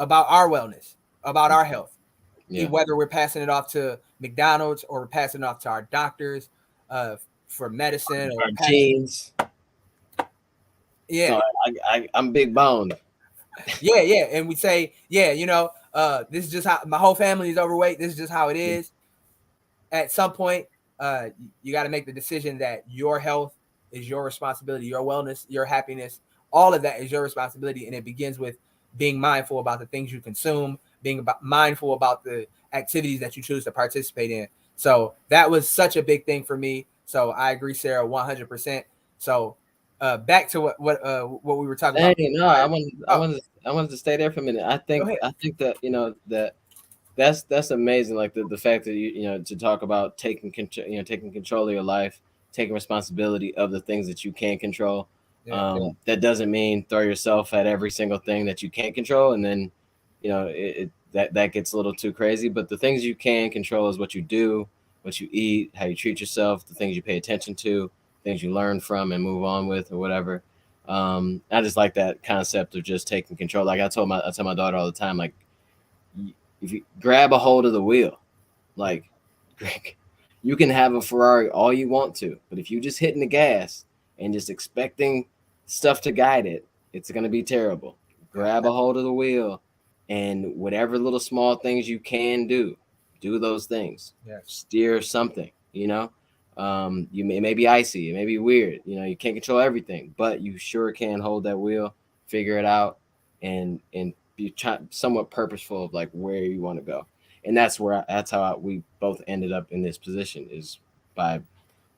our wellness, about our health. Whether we're passing it off to McDonald's or we're passing it off to our doctors for medicine or genes. Yeah, so I'm big boned. Yeah, and we say, this is just how my whole family is overweight. This is just how it is. At some point, you got to make the decision that your health is your responsibility, your wellness, your happiness, all of that is your responsibility, and it begins with being mindful about the things you consume, mindful about the activities that you choose to participate in. So that was such a big thing for me. So I agree, Sarah, 100%. So back to what we were talking about. No, I wanted to stay there for a minute. I think that that's amazing. Like the fact that you to talk about taking control of your life, taking responsibility of the things that you can control. That doesn't mean throw yourself at every single thing that you can't control, and then that gets a little too crazy. But the things you can control is what you do, what you eat, how you treat yourself, the things you pay attention to, things you learn from and move on with, or whatever. I just like that concept of just taking control. Like I tell my daughter all the time, like, if you grab a hold of the wheel, like, you can have a Ferrari all you want to, but if you just hitting the gas and just expecting stuff to guide it, it's going to be terrible. Grab a hold of the wheel, and whatever little small things you can do those things. Steer something, you may be icy, it may be weird, you can't control everything, but you sure can hold that wheel, figure it out, and be somewhat purposeful of like where you want to go. And that's how we both ended up in this position, is by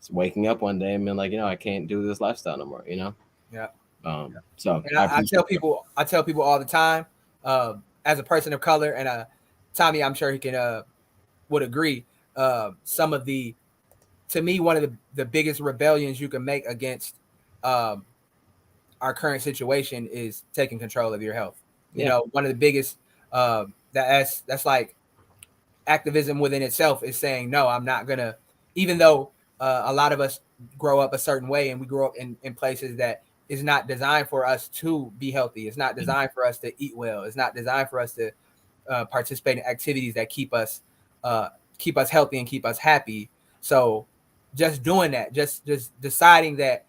waking up one day and being like, I can't do this lifestyle no more. Yeah. So and I tell people all the time, as a person of color, and Tommie, I'm sure he can would agree. Some of to me, one of the biggest rebellions you can make against our current situation is taking control of your health. You know, one of the biggest that's like activism within itself is saying, no, I'm not gonna, even though a lot of us grow up a certain way and we grow up in places that is not designed for us to be healthy. It's not designed for us to eat well. It's not designed for us to participate in activities that keep us healthy and keep us happy. So just doing that, just deciding that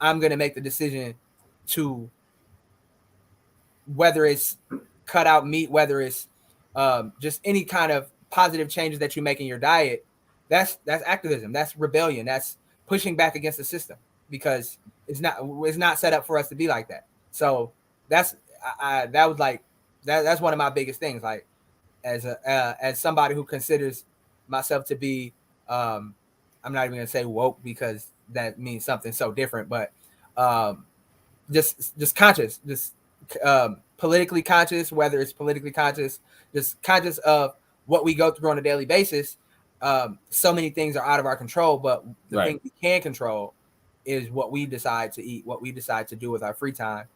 I'm going to make the decision to, whether it's cut out meat, whether it's just any kind of positive changes that you make in your diet, that's activism. That's rebellion. That's pushing back against the system, because it's not set up for us to be like that. So that's one of my biggest things. Like, as somebody who considers myself to be, I'm not even gonna say woke, because that means something so different, but just conscious, just politically conscious, whether it's politically conscious, just conscious of what we go through on a daily basis. So many things are out of our control, but the thing we can control is what we decide to eat, what we decide to do with our free time,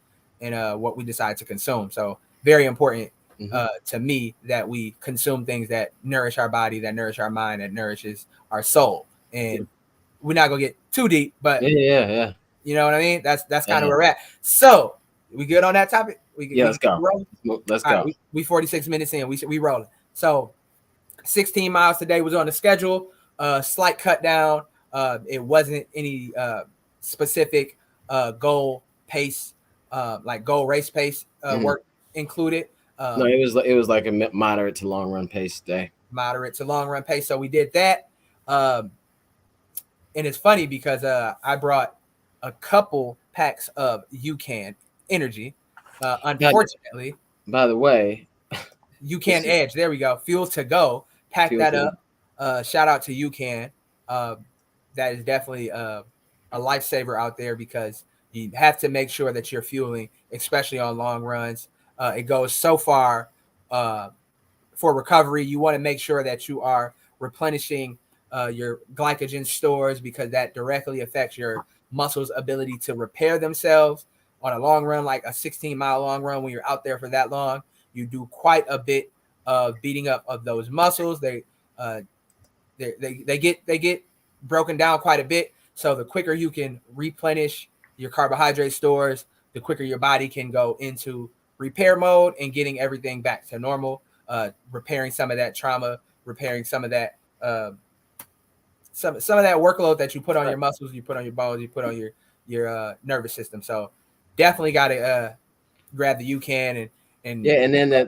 and what we decide to consume. So very important to me that we consume things that nourish our body, that nourish our mind, that nourishes our soul. And we're not gonna get too deep, but yeah. You know what I mean? That's kind of where we're at. So we good on that topic? Let's go. Let's go. Right, we 46 minutes in. We rolling. So 16 miles today was on the schedule. Slight cut down. It wasn't any specific goal pace, like goal race pace work included. No, it was like a moderate to long run pace day. Moderate to long run pace. So we did that. And it's funny because I brought a couple packs of UCAN energy. Unfortunately, by the way, UCAN Edge. There we go. Fuel to go. Pack that up. Shout out to UCAN. That is definitely a lifesaver out there, because you have to make sure that you're fueling, especially on long runs. It goes so far for recovery. You want to make sure that you are replenishing your glycogen stores, because that directly affects your muscles' ability to repair themselves on a long run, like a 16-mile long run. When you're out there for that long, you do quite a bit of beating up of those muscles. They get broken down quite a bit. So the quicker you can replenish your carbohydrate stores, the quicker your body can go into repair mode and getting everything back to normal, repairing some of that trauma, repairing some of that some of that workload that you put on your muscles, you put on your bones, you put on your nervous system. So definitely got to grab the UCAN and and then the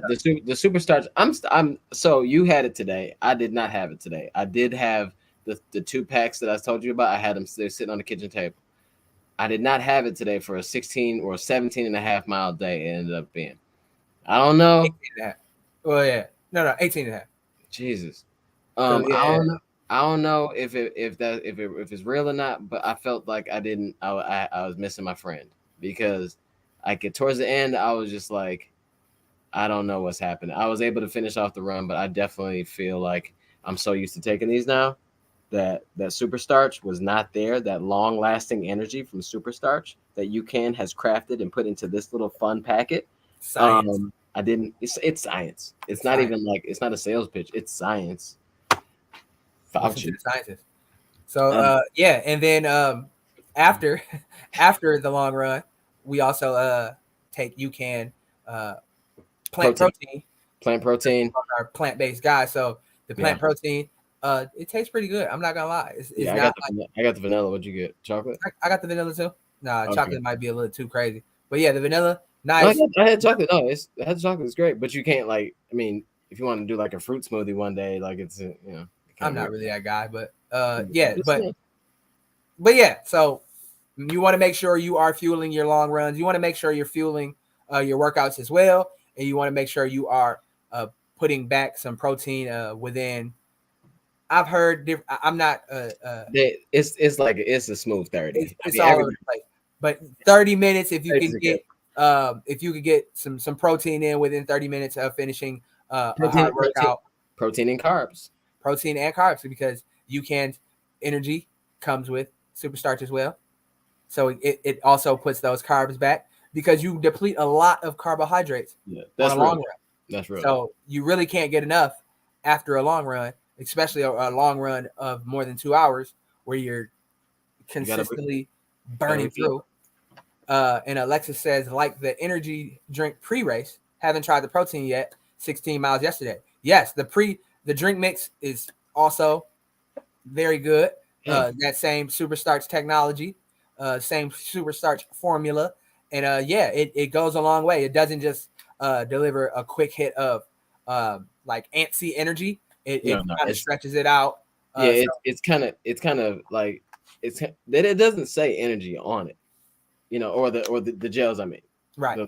superstars. I'm so you had it today. I did not have it today. I did have the 2 packs that I told you about. I had them. They're sitting on the kitchen table. I did not have it today for a 16 or 17 and a half mile day. It ended up being. I don't know. 18 and a half. Well, yeah. No, 18 and a half. Jesus. I don't know. I don't know if it's real or not, but I felt like I was missing my friend, because towards the end I was just like, I don't know what's happening. I was able to finish off the run, but I definitely feel like I'm so used to taking these now that super starch was not there. That long lasting energy from super starch that UCAN has crafted and put into this little fun packet. Science. I didn't. It's science. It's not even like, it's not a sales pitch. It's science. Fauci. The scientist. So and then after the long run, we also take UCAN plant protein. Plant protein. Our plant-based guy. So the plant protein, it tastes pretty good. I'm not gonna lie. I got the vanilla. What'd you get? Chocolate? I got the vanilla too. Nah, chocolate might be a little too crazy. But yeah, the vanilla, nice. I had chocolate. No, I had chocolate. It's great, but you can't if you want to do like a fruit smoothie one day, like it's I'm not really that guy, but but yeah. So you want to make sure you are fueling your long runs. You want to make sure you're fueling your workouts as well, and you want to make sure you are putting back some protein within. I've heard I'm not. It's like it's a smooth 30. It's all over the place. But 30 minutes, if you can get some protein in within 30 minutes of finishing a hard workout. Protein and carbs. Protein and carbs, because energy comes with super starch as well. So it also puts those carbs back, because you deplete a lot of carbohydrates on a long run. That's real. So you really can't get enough after a long run, especially a long run of more than 2 hours where you're consistently burning through. And Alexis says, like the energy drink pre-race, haven't tried the protein yet. 16 miles yesterday. Yes, the drink mix is also very good. That same super starch technology, same super starch formula, and it goes a long way. It doesn't just deliver a quick hit of like antsy energy. It kind of stretches it out. It's kind of like it doesn't say energy on it, or the gels. I mean, right.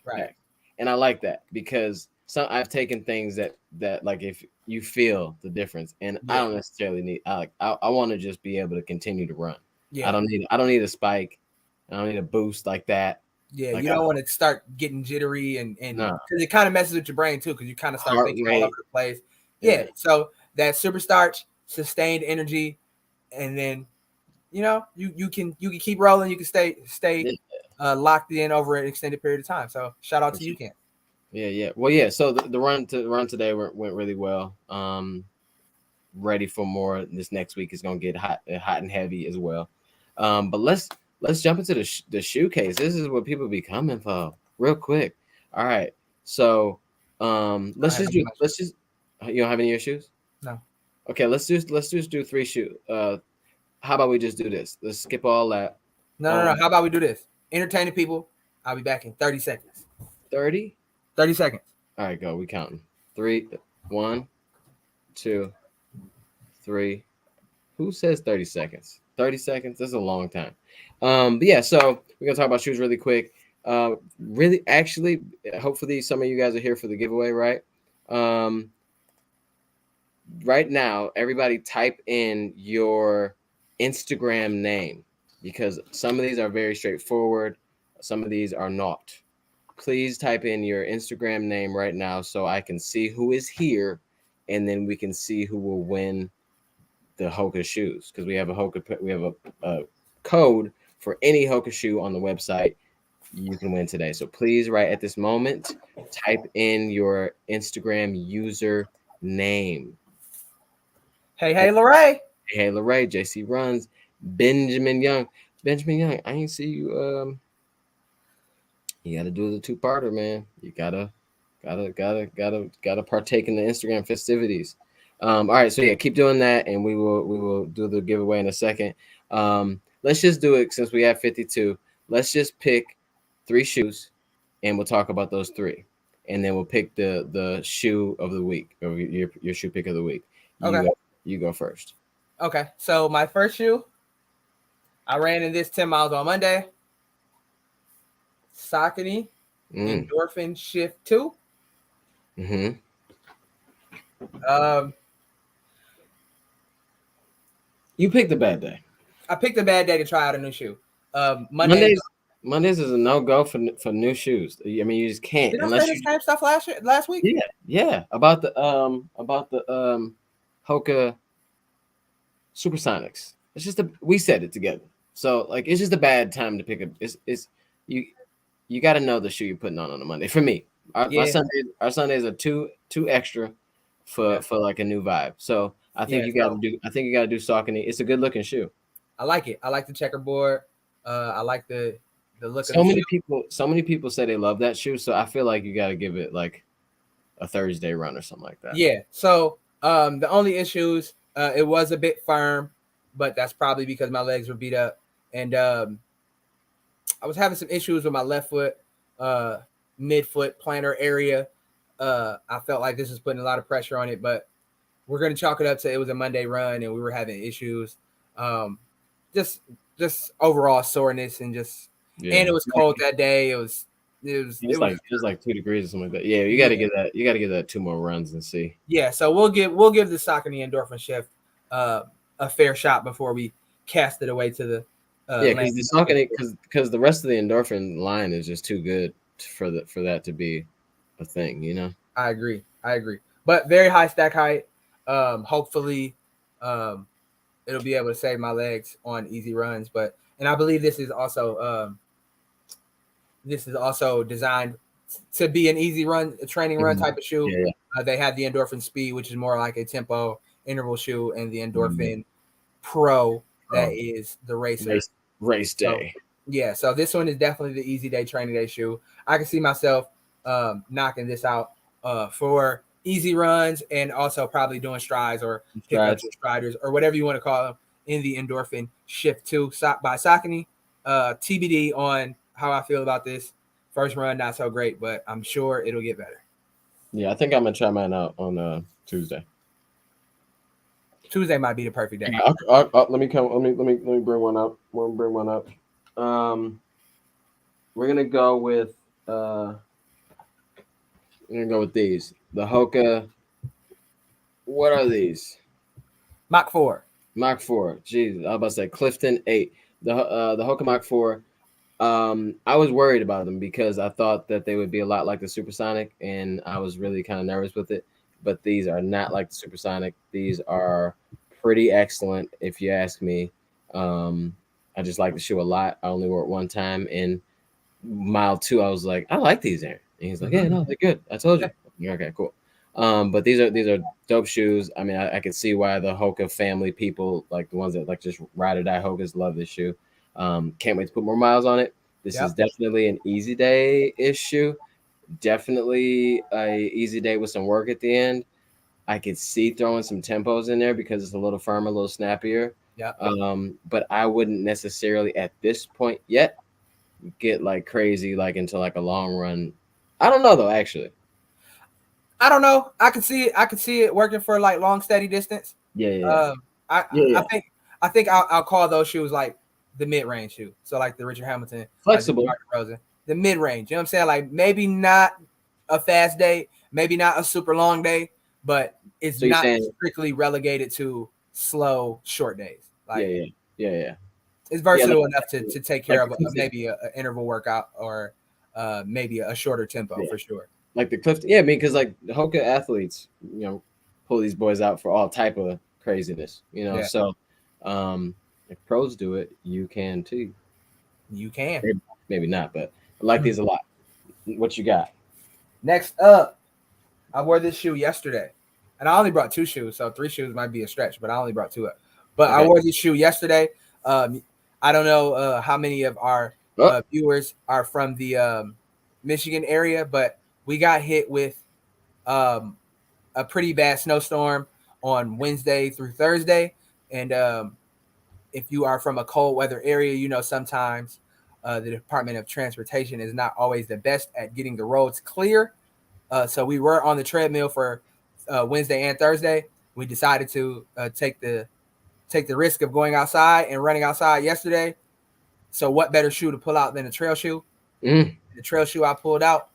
And I like that, because I've taken things that like, if you feel the difference, and I don't necessarily need. I want to just be able to continue to run. Yeah. I don't need a spike. I don't need a boost like that. Yeah, like, you don't want to start getting jittery and because it kind of messes with your brain too, because you kind of start thinking all over the place. Yeah. So that super starch, sustained energy, and then you can keep rolling. You can stay locked in over an extended period of time. So shout out to you, Ken. Yeah. Well, yeah. So the run today went really well. Ready for more. This next week is gonna get hot and heavy as well. But let's jump into the shoe case. This is what people be coming for real quick. All right. So let's just you don't have any issues? No. Okay, let's just do 3 shoes. How about we just do this? Let's skip all that. No. How about we do this? Entertaining people. I'll be back in 30 seconds. 30 seconds. All right, go. We counting. 3, 1, 2, 3. Who says 30 seconds? 30 seconds? That's a long time. But yeah, so we're gonna talk about shoes really quick. Really, actually, hopefully some of you guys are here for the giveaway, right? Right now, everybody type in your Instagram name, because some of these are very straightforward. Some of these are not. Please type in your Instagram name right now so I can see who is here, and then we can see who will win the Hoka shoes, because we have a code for any Hoka shoe on the website. You can win today. So please, right at this moment, type in your Instagram user name. Hey, Lorraine. Hey, Lorraine. JC Runs. Benjamin Young. I ain't see you. You gotta do the 2-parter, man. You gotta partake in the Instagram festivities. All right, so yeah, keep doing that, and we will do the giveaway in a second. Let's just do it, since we have 52. Let's just pick 3 shoes, and we'll talk about those 3, and then we'll pick the shoe of the week, or your shoe pick of the week. Okay, you go first. Okay, so my first shoe, I ran in this 10 miles on Monday. Saucony Endorphin Shift 2. Mm-hmm. You picked a bad day. I picked a bad day to try out a new shoe. Mondays is a no-go for new shoes. I mean, you just can't. Did I say the same stuff last week? Yeah. About the Hoka Supersonics. It's just we said it together. So like, it's just a bad time to pick up. You got to know the shoe you're putting on a Monday. For me, our Sundays are too extra for like a new vibe. So I think you got to do Saucony. It's a good looking shoe. I like it. I like the checkerboard. I like the look. So many people say they love that shoe. So I feel like you got to give it like a Thursday run or something like that. Yeah. So the only issues, it was a bit firm, but that's probably because my legs were beat up, and I was having some issues with my left foot, midfoot plantar area. I felt like this was putting a lot of pressure on it, but we're going to chalk it up to it was a Monday run and we were having issues. Just overall soreness and and it was cold that day. It was like 2 degrees or something like that. Yeah, you got to get that. You got to get that 2 more runs and see. Yeah, so we'll give the Saucony Endorphin Shift a fair shot before we cast it away to because the Saucony, because the rest of the endorphin line is just too good for that to be a thing, you know. I agree. But very high stack height. Hopefully, it'll be able to save my legs on easy runs. And I believe this is also designed to be an easy run, a training run type of shoe. Yeah. They have the Endorphin Speed, which is more like a tempo interval shoe, and the Endorphin Pro that is the racer. Race day. So, yeah, so this one is definitely the easy day training day shoe. I can see myself knocking this out for easy runs, and also probably doing strides or pickups or striders or whatever you want to call them in the Endorphin Shift 2 by Saucony. TBD on how I feel about this. First run, not so great, but I'm sure it'll get better. Yeah, I think I'm gonna try mine out on Tuesday. Tuesday might be the perfect day. Let me bring one up. We're gonna go with these. The Hoka. What are these? Mach 4. Mach 4. Jeez, I was about to say Clifton 8. The Hoka Mach 4. I was worried about them because I thought that they would be a lot like the Supersonic, and I was really kind of nervous with it. But these are not like the Supersonic. These are pretty excellent, if you ask me. I just like the shoe a lot. I only wore it one time. In mile 2, I was like, I like these, Aaron. And he's like, yeah, no, they're good. I told you. Okay, cool. But these are dope shoes. I mean, I can see why the Hoka family people, like the ones that like just ride or die Hokas, love this shoe. Can't wait to put more miles on it. This is definitely an easy day issue. Definitely a easy day with some work at the end. I could see throwing some tempos in there because it's a little firmer, a little snappier. Yeah. But I wouldn't necessarily at this point yet get like crazy like into like a long run. I don't know though, actually. I don't know. I could see it working for like long steady distance. Yeah. I think I'll call those shoes like the mid-range shoe. So like the Richard Hamilton, flexible, Rosen, the mid-range. You know what I'm saying? Like maybe not a fast day, maybe not a super long day, but it's not strictly relegated to slow short days. Like yeah. It's versatile enough to take care of maybe an interval workout or maybe a shorter tempo for sure. Like the Clifton, I mean, because like the Hoka athletes, you know, pull these boys out for all type of craziness, you know. So, if pros do it, you can too. You can. Maybe not, but I like these a lot. What you got? Next up, I wore this shoe yesterday, and I only brought 2 shoes, so 3 shoes might be a stretch, but I only brought 2 up. But I wore this shoe yesterday. I don't know how many of our viewers are from the Michigan area, but we got hit with a pretty bad snowstorm on Wednesday through Thursday. And if you are from a cold weather area, you know sometimes the Department of Transportation is not always the best at getting the roads clear. So we were on the treadmill for Wednesday and Thursday. We decided to take the risk of going outside and running outside yesterday. So what better shoe to pull out than a trail shoe? The trail shoe I pulled out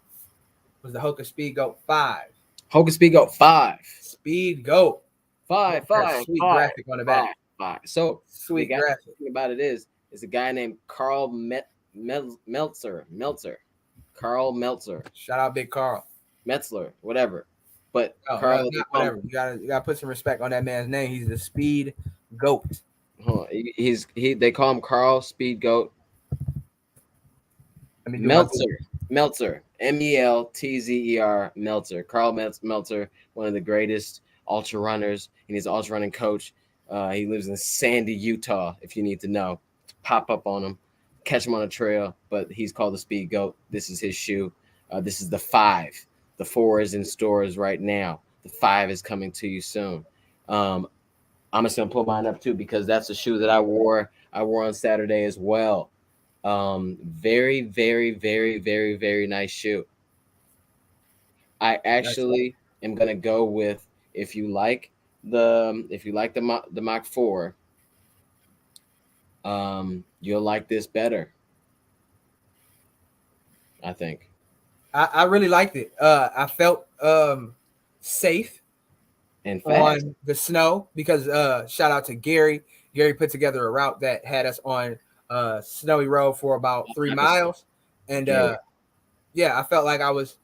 was the Hoka Speed Goat 5. Hoka Speed Goat 5. Speed Goat 5. Sweet graphic on the back. 5. So sweet graphic. The thing about it is a guy named Carl Meltzer. Carl Meltzer. Shout out Big Carl. Metzler, whatever. But Carl, whatever. You gotta put some respect on that man's name. He's the Speed Goat. They call him Carl Speed Goat. Meltzer. Meltzer. Meltzer. Carl Meltzer, one of the greatest ultra runners, and he's an ultra running coach. He lives in Sandy, Utah, if you need to know. Pop up on him, catch him on a trail, but he's called the Speed Goat. This is his shoe. This is the 5. The 4 is in stores right now. The 5 is coming to you soon. I'm just gonna pull mine up too because that's a shoe that I wore on Saturday as well. Very, very, very, very, very nice shoe. I actually am gonna go with if you like the Mach 4, you'll like this better. I think. I really liked it. I felt safe and fast on the snow because shout out to Gary. Gary put together a route that had us on snowy road for about 3 miles, and yeah, I felt like I was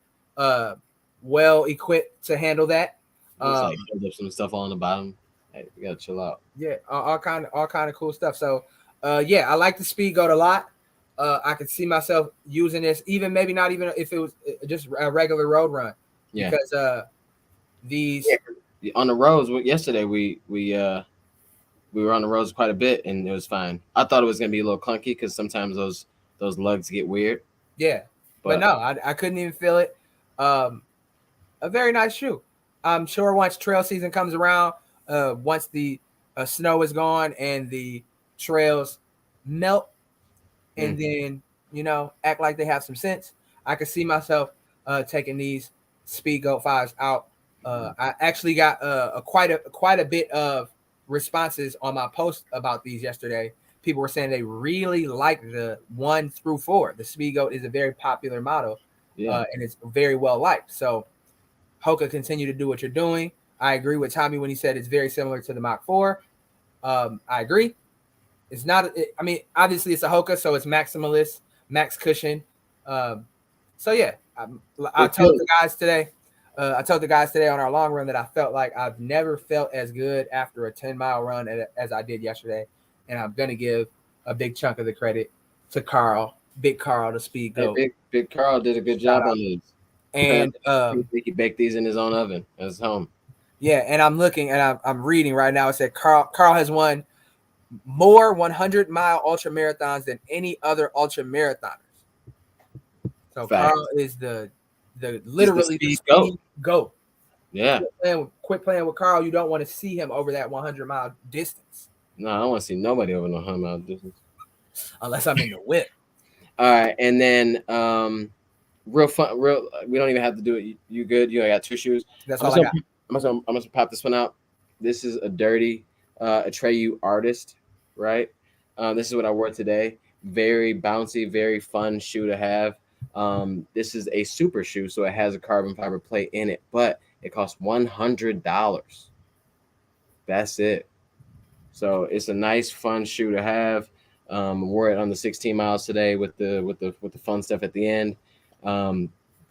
well equipped to handle that. Like build up some stuff on the bottom. Hey, you gotta chill out. Yeah, all kind of cool stuff. So yeah, I like the Speed Goat a lot. I could see myself using this, even maybe not even if it was just a regular road run. Yeah. Because these on the roads yesterday we were on the roads quite a bit and it was fine. I thought it was gonna be a little clunky because sometimes those lugs get weird. Yeah, but no, I couldn't even feel it. A very nice shoe. I'm sure once trail season comes around, once the snow is gone and the trails melt, and then act like they have some sense, I could see myself taking these Speed Goat 5s out. I actually got quite a bit of responses on my post about these yesterday. People were saying they really like the 1 through 4. The Speed Goat is a very popular model, and it's very well liked. So Hoka, continue to do what you're doing. I agree with Tommie when he said it's very similar to the Mach 4. I agree. It's not. I mean, obviously it's a Hoka, so it's maximalist, max cushion. So yeah, I told the guys today. I told the guys today on our long run that I felt like I've never felt as good after a 10-mile run as I did yesterday, and I'm gonna give a big chunk of the credit to Carl, Big Carl, the Speed Goat. Hey, Big Carl did a good job on these. And he baked these in his own oven at his home. Yeah, and I'm looking and I'm reading right now. It said Carl has won more 100-mile ultra marathons than any other ultra marathoners. So Fact. Carl is the literally the Speed Goat. Yeah. Quit playing with Carl. You don't want to see him over that 100-mile distance. No, I don't want to see nobody over no 100-mile distance. Unless I'm in the whip. All right, and then real fun. We don't even have to do it. You good? You got 2 shoes. That's all I got. I'm gonna pop this one out. This is a dirty Atreyu artist, right? This is what I wore today. Very bouncy, very fun shoe to have. This is a super shoe, so it has a carbon fiber plate in it, but it costs $100. That's it. So it's a nice, fun shoe to have. Wore it on the 16 miles today with the fun stuff at the end.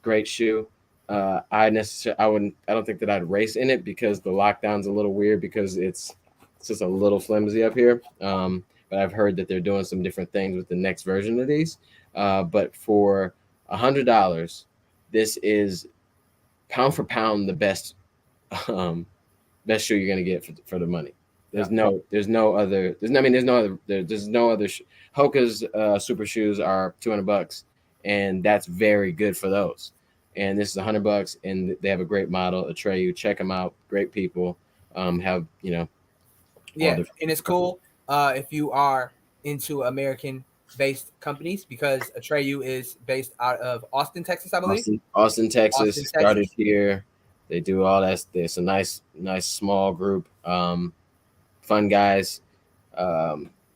Great shoe. I don't think that I'd race in it because the lockdown's a little weird because it's just a little flimsy up here. But I've heard that they're doing some different things with the next version of these. But for $100, this is pound for pound the best shoe you're gonna get for the money. There's no other. Hoka's super shoes are $200, and that's very good for those. And this is $100, and they have a great model, Atreyu. Check them out. Great people. Yeah, and it's cool if you are into American-based companies because Atreyu is based out of Austin, Texas, I believe. Austin, Texas. Started here. They do all that. It's a nice small group. Fun guys.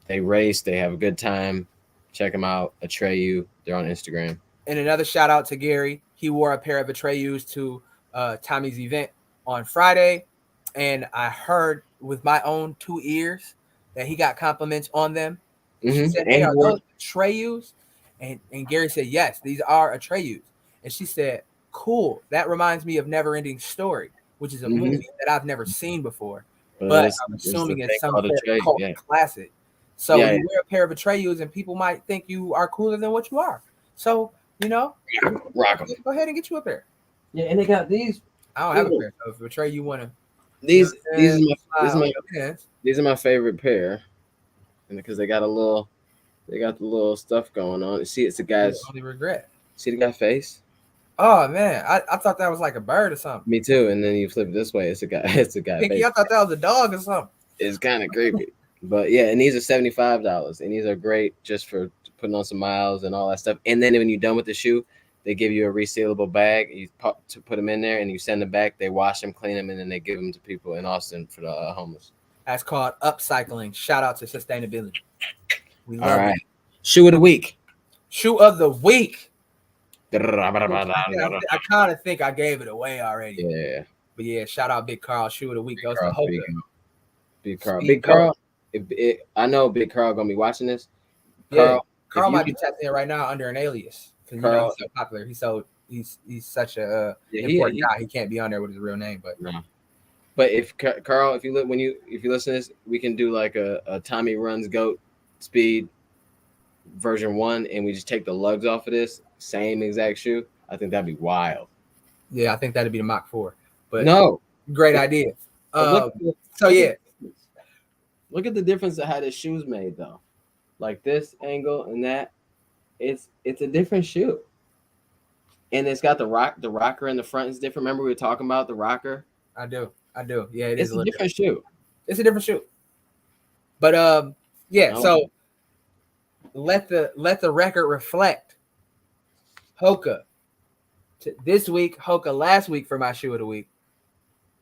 They race. They have a good time. Check them out. Atreyu. They're on Instagram. And another shout out to Gary. He wore a pair of Atreyus to Tommie's event on Friday, and I heard with my own 2 ears that he got compliments on them. She said, "Hey, are those Atreyus?" And Gary said, "Yes, these are Atreyus." And she said, "Cool. That reminds me of Never Ending Story, which is a movie that I've never seen before, but I'm assuming it's some cult classic. So you wear a pair of Atreyus, and people might think you are cooler than what you are. So." Rock them. Go ahead and get you a pair. Yeah, and they got these. I don't have a pair. So if Atreyu, you want to. These are my favorite pair, and because they got the little stuff going on. See, it's the guy's only regret. See the guy's face. Oh man, I thought that was like a bird or something. Me too. And then you flip it this way, it's a guy. It's a guy. Pinky, I thought that was a dog or something. It's kind of creepy, but yeah. And these are $75, and these are great just for putting on some miles and all that stuff. And then when you're done with the shoe, they give you a resealable bag. You put them in there, and you send them back. They wash them, clean them, and then they give them to people in Austin for the homeless. That's called upcycling. Shout out to sustainability. We love it. Shoe of the week. Shoe of the week. I kind of think I gave it away already. Yeah. But yeah, shout out Big Carl. Shoe of the week goes to Hoka. Big Carl. Big Carl. I know Big Carl gonna be watching this. Carl might be tapping in right now under an alias because you know he's so popular. He's such a important guy. He can't be on there with his real name, but no. But if Carl, if you listen to this, we can do like a Tommie runs goat speed version 1, and we just take the lugs off of this same exact shoe. I think that'd be wild. Yeah, I think that'd be the Mach 4. But no, great idea. Look at the difference of how the shoe's made though. Like this angle and that, it's a different shoe. And it's got the rocker in the front is different. Remember we were talking about the rocker? I do. Yeah, it's a different shoe. It's a different shoe. But yeah, so let the record reflect. Hoka this week, Hoka last week for my shoe of the week.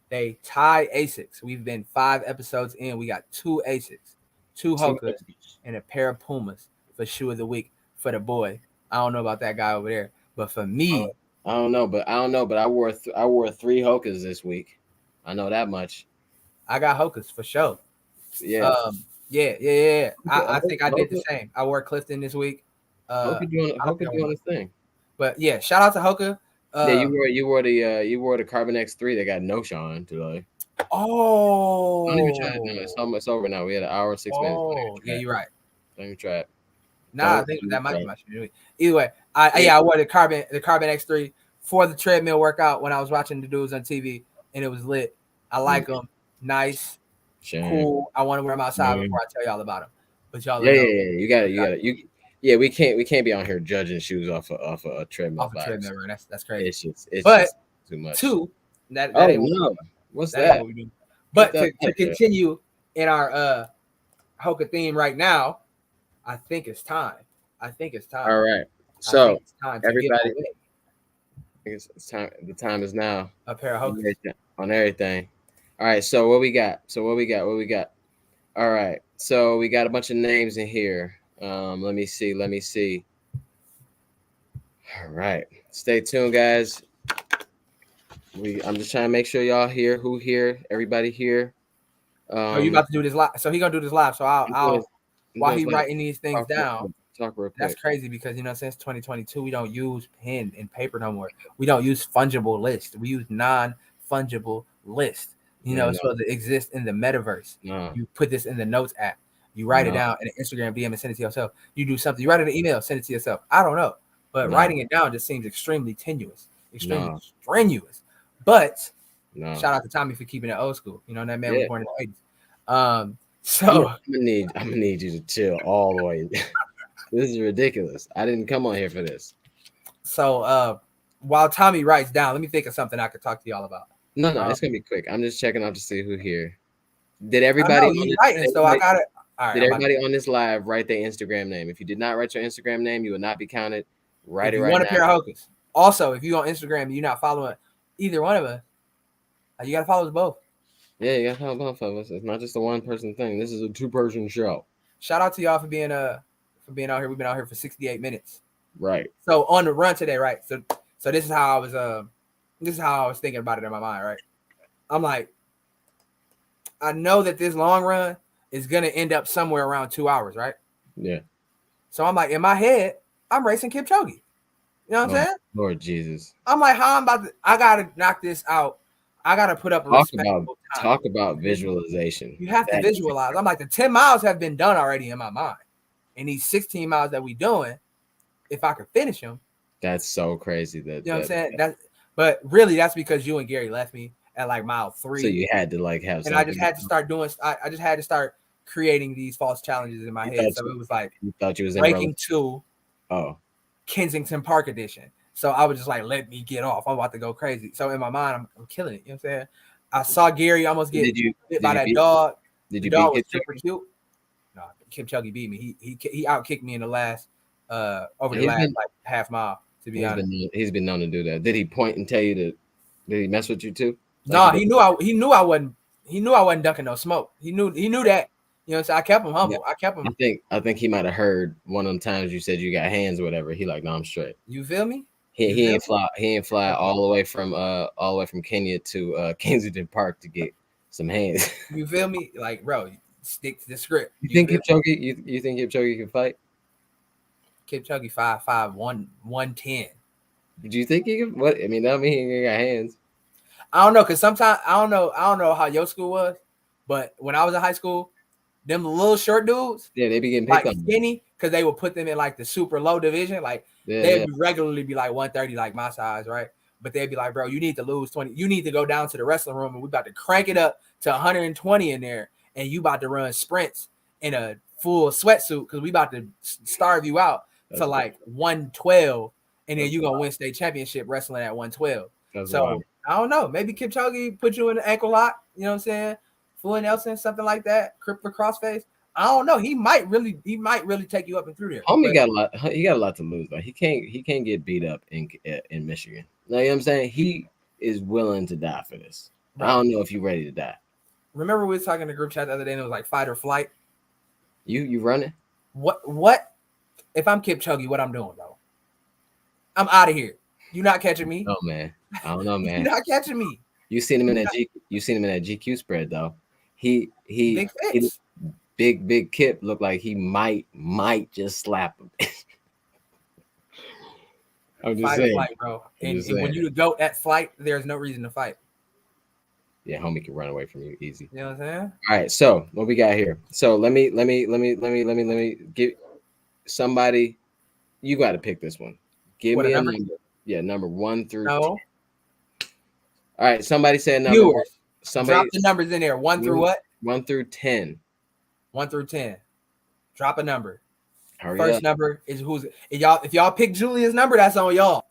They tie Asics. We've been 5 episodes in. We got 2 Asics, 2 Hokas, and a pair of Pumas for shoe of the week for the boy. I don't know about that guy over there, but for me, I don't know. But I wore 3 Hokas this week. I know that much. I got Hokas for sure. Yeah. Yeah. I think I did the same. I wore Clifton this week. Hoka doing his thing. But yeah, shout out to Hoka. Yeah, you wore the Carbon X3 that got no shine today. Oh, don't even try it. No, it's over now. We had an hour and 6 minutes. Oh, yeah, you're right. Don't even try it. Nah, I think that might be my shoe. Either way, I wore the Carbon X3 for the treadmill workout when I was watching the dudes on TV, and it was lit. I like them. Nice, cool. I want to wear them outside before I tell y'all about them. But y'all, you got it. Yeah, we can't be on here judging shoes off a treadmill. Off a treadmill, that's crazy. It's but just too much. That no. What's that? But to continue in our Hoka theme right now, I think it's time. All right. So everybody, it's time. The time is now. A pair of Hokas on everything. All right. So what we got? All right. So we got a bunch of names in here. Let me see. All right. Stay tuned, guys. I'm just trying to make sure y'all here. Who here? Everybody here. You about to do this live? So he gonna do this live. So I'll while he writing these things down. Talk real quick. That's crazy because since 2022 we don't use pen and paper no more. We don't use fungible lists. We use non-fungible lists. It's supposed to exist in the metaverse. No. You put this in the notes app. You write it down in an Instagram DM and send it to yourself. You do something. You write it in an email, send it to yourself. I don't know, but writing it down just seems extremely tenuous, extremely strenuous. But shout out to Tommie for keeping it old school. That man was born in the 80s. So I'm gonna need you to chill all the way. This is ridiculous. I didn't come on here for this. So while Tommie writes down, let me think of something I could talk to y'all about. No, it's gonna be quick. I'm just checking out to see who here. Did everybody? Did everybody on this live write their Instagram name? If you did not write your Instagram name, you will not be counted. Write it right now. You want a pair of Hokas. Also, if you on Instagram and you're not following either one of us, you gotta follow us both. Yeah, you gotta follow both of us. It's not just a one-person thing. This is a 2-person show. Shout out to y'all for being out here. We've been out here for 68 minutes. Right. So on the run today, right? So this is how I was thinking about it in my mind, right? I'm like, I know that this long run is gonna end up somewhere around 2 hours, right? Yeah. So I'm like, in my head, I'm racing Kipchoge. You know what I'm saying? Lord Jesus. I'm like, I gotta knock this out. I gotta put up a respectable time. Talk about visualization. You have to visualize. I'm like, the 10 miles have been done already in my mind. And these 16 miles that we doing, if I could finish them. That's so crazy. You know what I'm saying? But really, that's because you and Gary left me at like mile 3. So you had to have and I just had to start doing. I just had to start creating these false challenges in my head. So it was like you thought you was breaking 2. Oh, Kensington Park edition. So I was just like, let me get off. I'm about to go crazy. So in my mind, I'm killing it. You know what I'm saying? I saw Gary almost get bit by that dog. Did you the dog beat was super cute? No, Kipchoge beat me. He outkicked me in the last over the last like half mile. To be honest, he's been known to do that. Did he point and tell you to? Did he mess with you too? No, he knew I wasn't ducking no smoke. He knew that. You know, so I kept him humble. Yeah. I kept him. I think he might have heard one of them times you said you got hands or whatever. He like, no, I'm straight. You feel me? He ain't fly all the way from Kenya to Kensington Park to get some hands. You feel me? Like, bro, stick to the script. You think Kipchoge? You think Kipchoge can fight? Kipchoge 5'5", 110. Do you think he can? What I mean, that don't mean he ain't got hands. I don't know, cause sometimes I don't know how your school was, but when I was in high school, them little short dudes, Yeah, they be getting like picked on. skinny, because they would put them in like the super low division. Like they'd regularly be like 130, like my size, right? But they'd be like, bro, you need to lose 20. You need to go down to the wrestling room, and we about to crank it up to 120 in there, and you about to run sprints in a full sweatsuit because we about to starve you out to like 112, and then you gonna win state championship wrestling at 112. So wild. I don't know. Maybe Kipchoge put you in an ankle lock. You know what I'm saying? Floyd Nelson, something like that. Crip for crossface. I don't know. He might really take you up and through there. Homie got a lot. He got a lot to lose, though. He can't get beat up in Michigan. You know what I'm saying? He is willing to die for this. Bro, I don't know if you're ready to die. Remember we was talking in the group chat the other day and it was like fight or flight. You running? What? If I'm Kipchoge, what I'm doing, bro? I'm out of here. You not catching me? Oh man, I don't know, man. You're not catching me. You seen him in that GQ spread though. He big Kip looked like he might just slap him. I'm just saying, flight, bro. And when you go at flight, there's no reason to fight. Yeah, homie can run away from you easy. You know what I'm saying? All right, so what we got here? So let me give somebody. You got to pick this one. Give me a number. Yeah, number 1 through 10. All right, somebody said number. Viewers, drop the numbers in there. 1 through what? 1 through 10. 1 through 10. Drop a number. Hurry First up. number is who's if y'all pick Julia's number, that's on y'all.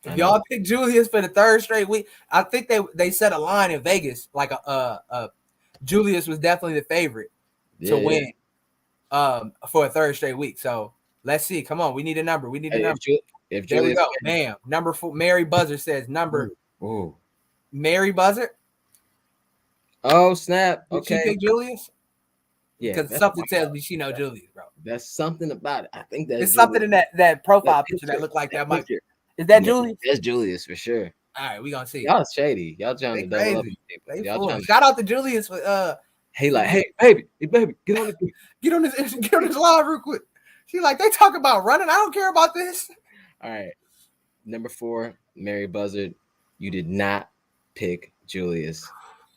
If y'all pick Julius for the third straight week, I think they set a line in Vegas like Julius was definitely the favorite to win for a third straight week. So let's see. Come on, we need a number. We need a number. If there Julius we go, ma'am. Number 4. Mary Buzzer says number. Ooh. Mary Buzzer. Oh snap! Okay. Did she pick Julius? Yeah, because something tells me she know Julius, bro. That's something about it. I think that's it's something in that profile picture that look like that. Might is that Julius? That's Julius for sure. All right, we gonna see. Y'all shady. Y'all trying to double up. Y'all shout out to Julius for hey baby, get on this live real quick. She like, they talk about running. I don't care about this. All right. Number 4, Mary Buzzard. You did not pick Julius.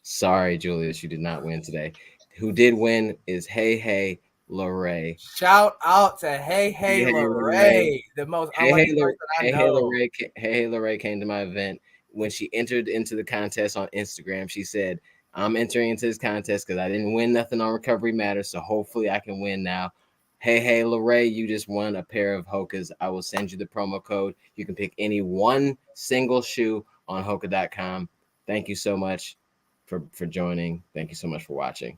Sorry, Julius, you did not win today. Who did win is Hey Lorraine. Shout out to Hey Lorraine, the most unlucky person I know. Hey Lorraine came to my event. When she entered into the contest on Instagram, she said, I'm entering into this contest because I didn't win nothing on Recovery Matters, so hopefully I can win now. Hey Lorraine, you just won a pair of Hokas. I will send you the promo code. You can pick any one single shoe on Hoka.com. Thank you so much for joining. Thank you so much for watching.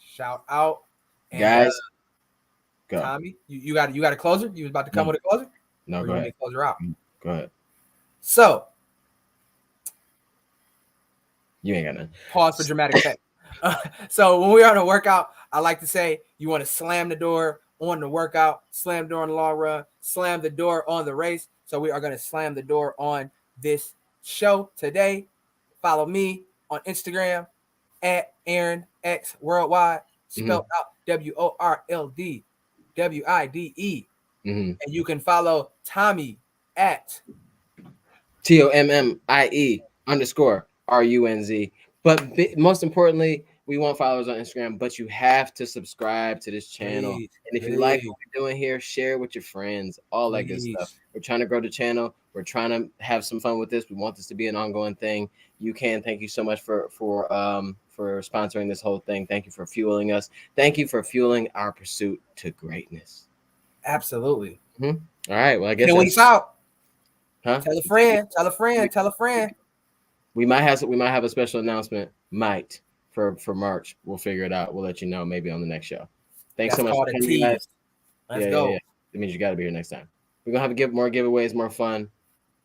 Shout out, and, guys. Go. Tommie, you got a closer? You was about to come with a closer? No, go ahead. Close her out. Go ahead. So, you ain't got none. Pause for dramatic effect. So when we're on a workout, I like to say you want to slam the door on the workout, slam the door on the long run, slam the door on the race. So we are going to slam the door on this show today. Follow me on Instagram at Aaron X Worldwide, spelled out WORLDWIDE. And you can follow Tommie at TOMMIE_RUNZ. But most importantly, we want followers on Instagram, but you have to subscribe to this channel. And if you like what we're doing here, share with your friends, all that good stuff. We're trying to grow the channel. We're trying to have some fun with this. We want this to be an ongoing thing. Thank you so much for sponsoring this whole thing. Thank you for fueling us. Thank you for fueling our pursuit to greatness. Absolutely. All right. Well, I guess week's out. Huh? Tell a friend. We might have a special announcement. For March. We'll figure it out. We'll let you know maybe on the next show. Thanks so much for coming, guys. Let's go. Yeah. It means you got to be here next time. We're gonna have more giveaways, more fun.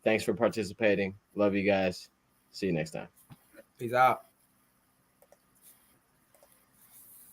Thanks for participating. Love you guys. See you next time. Peace out.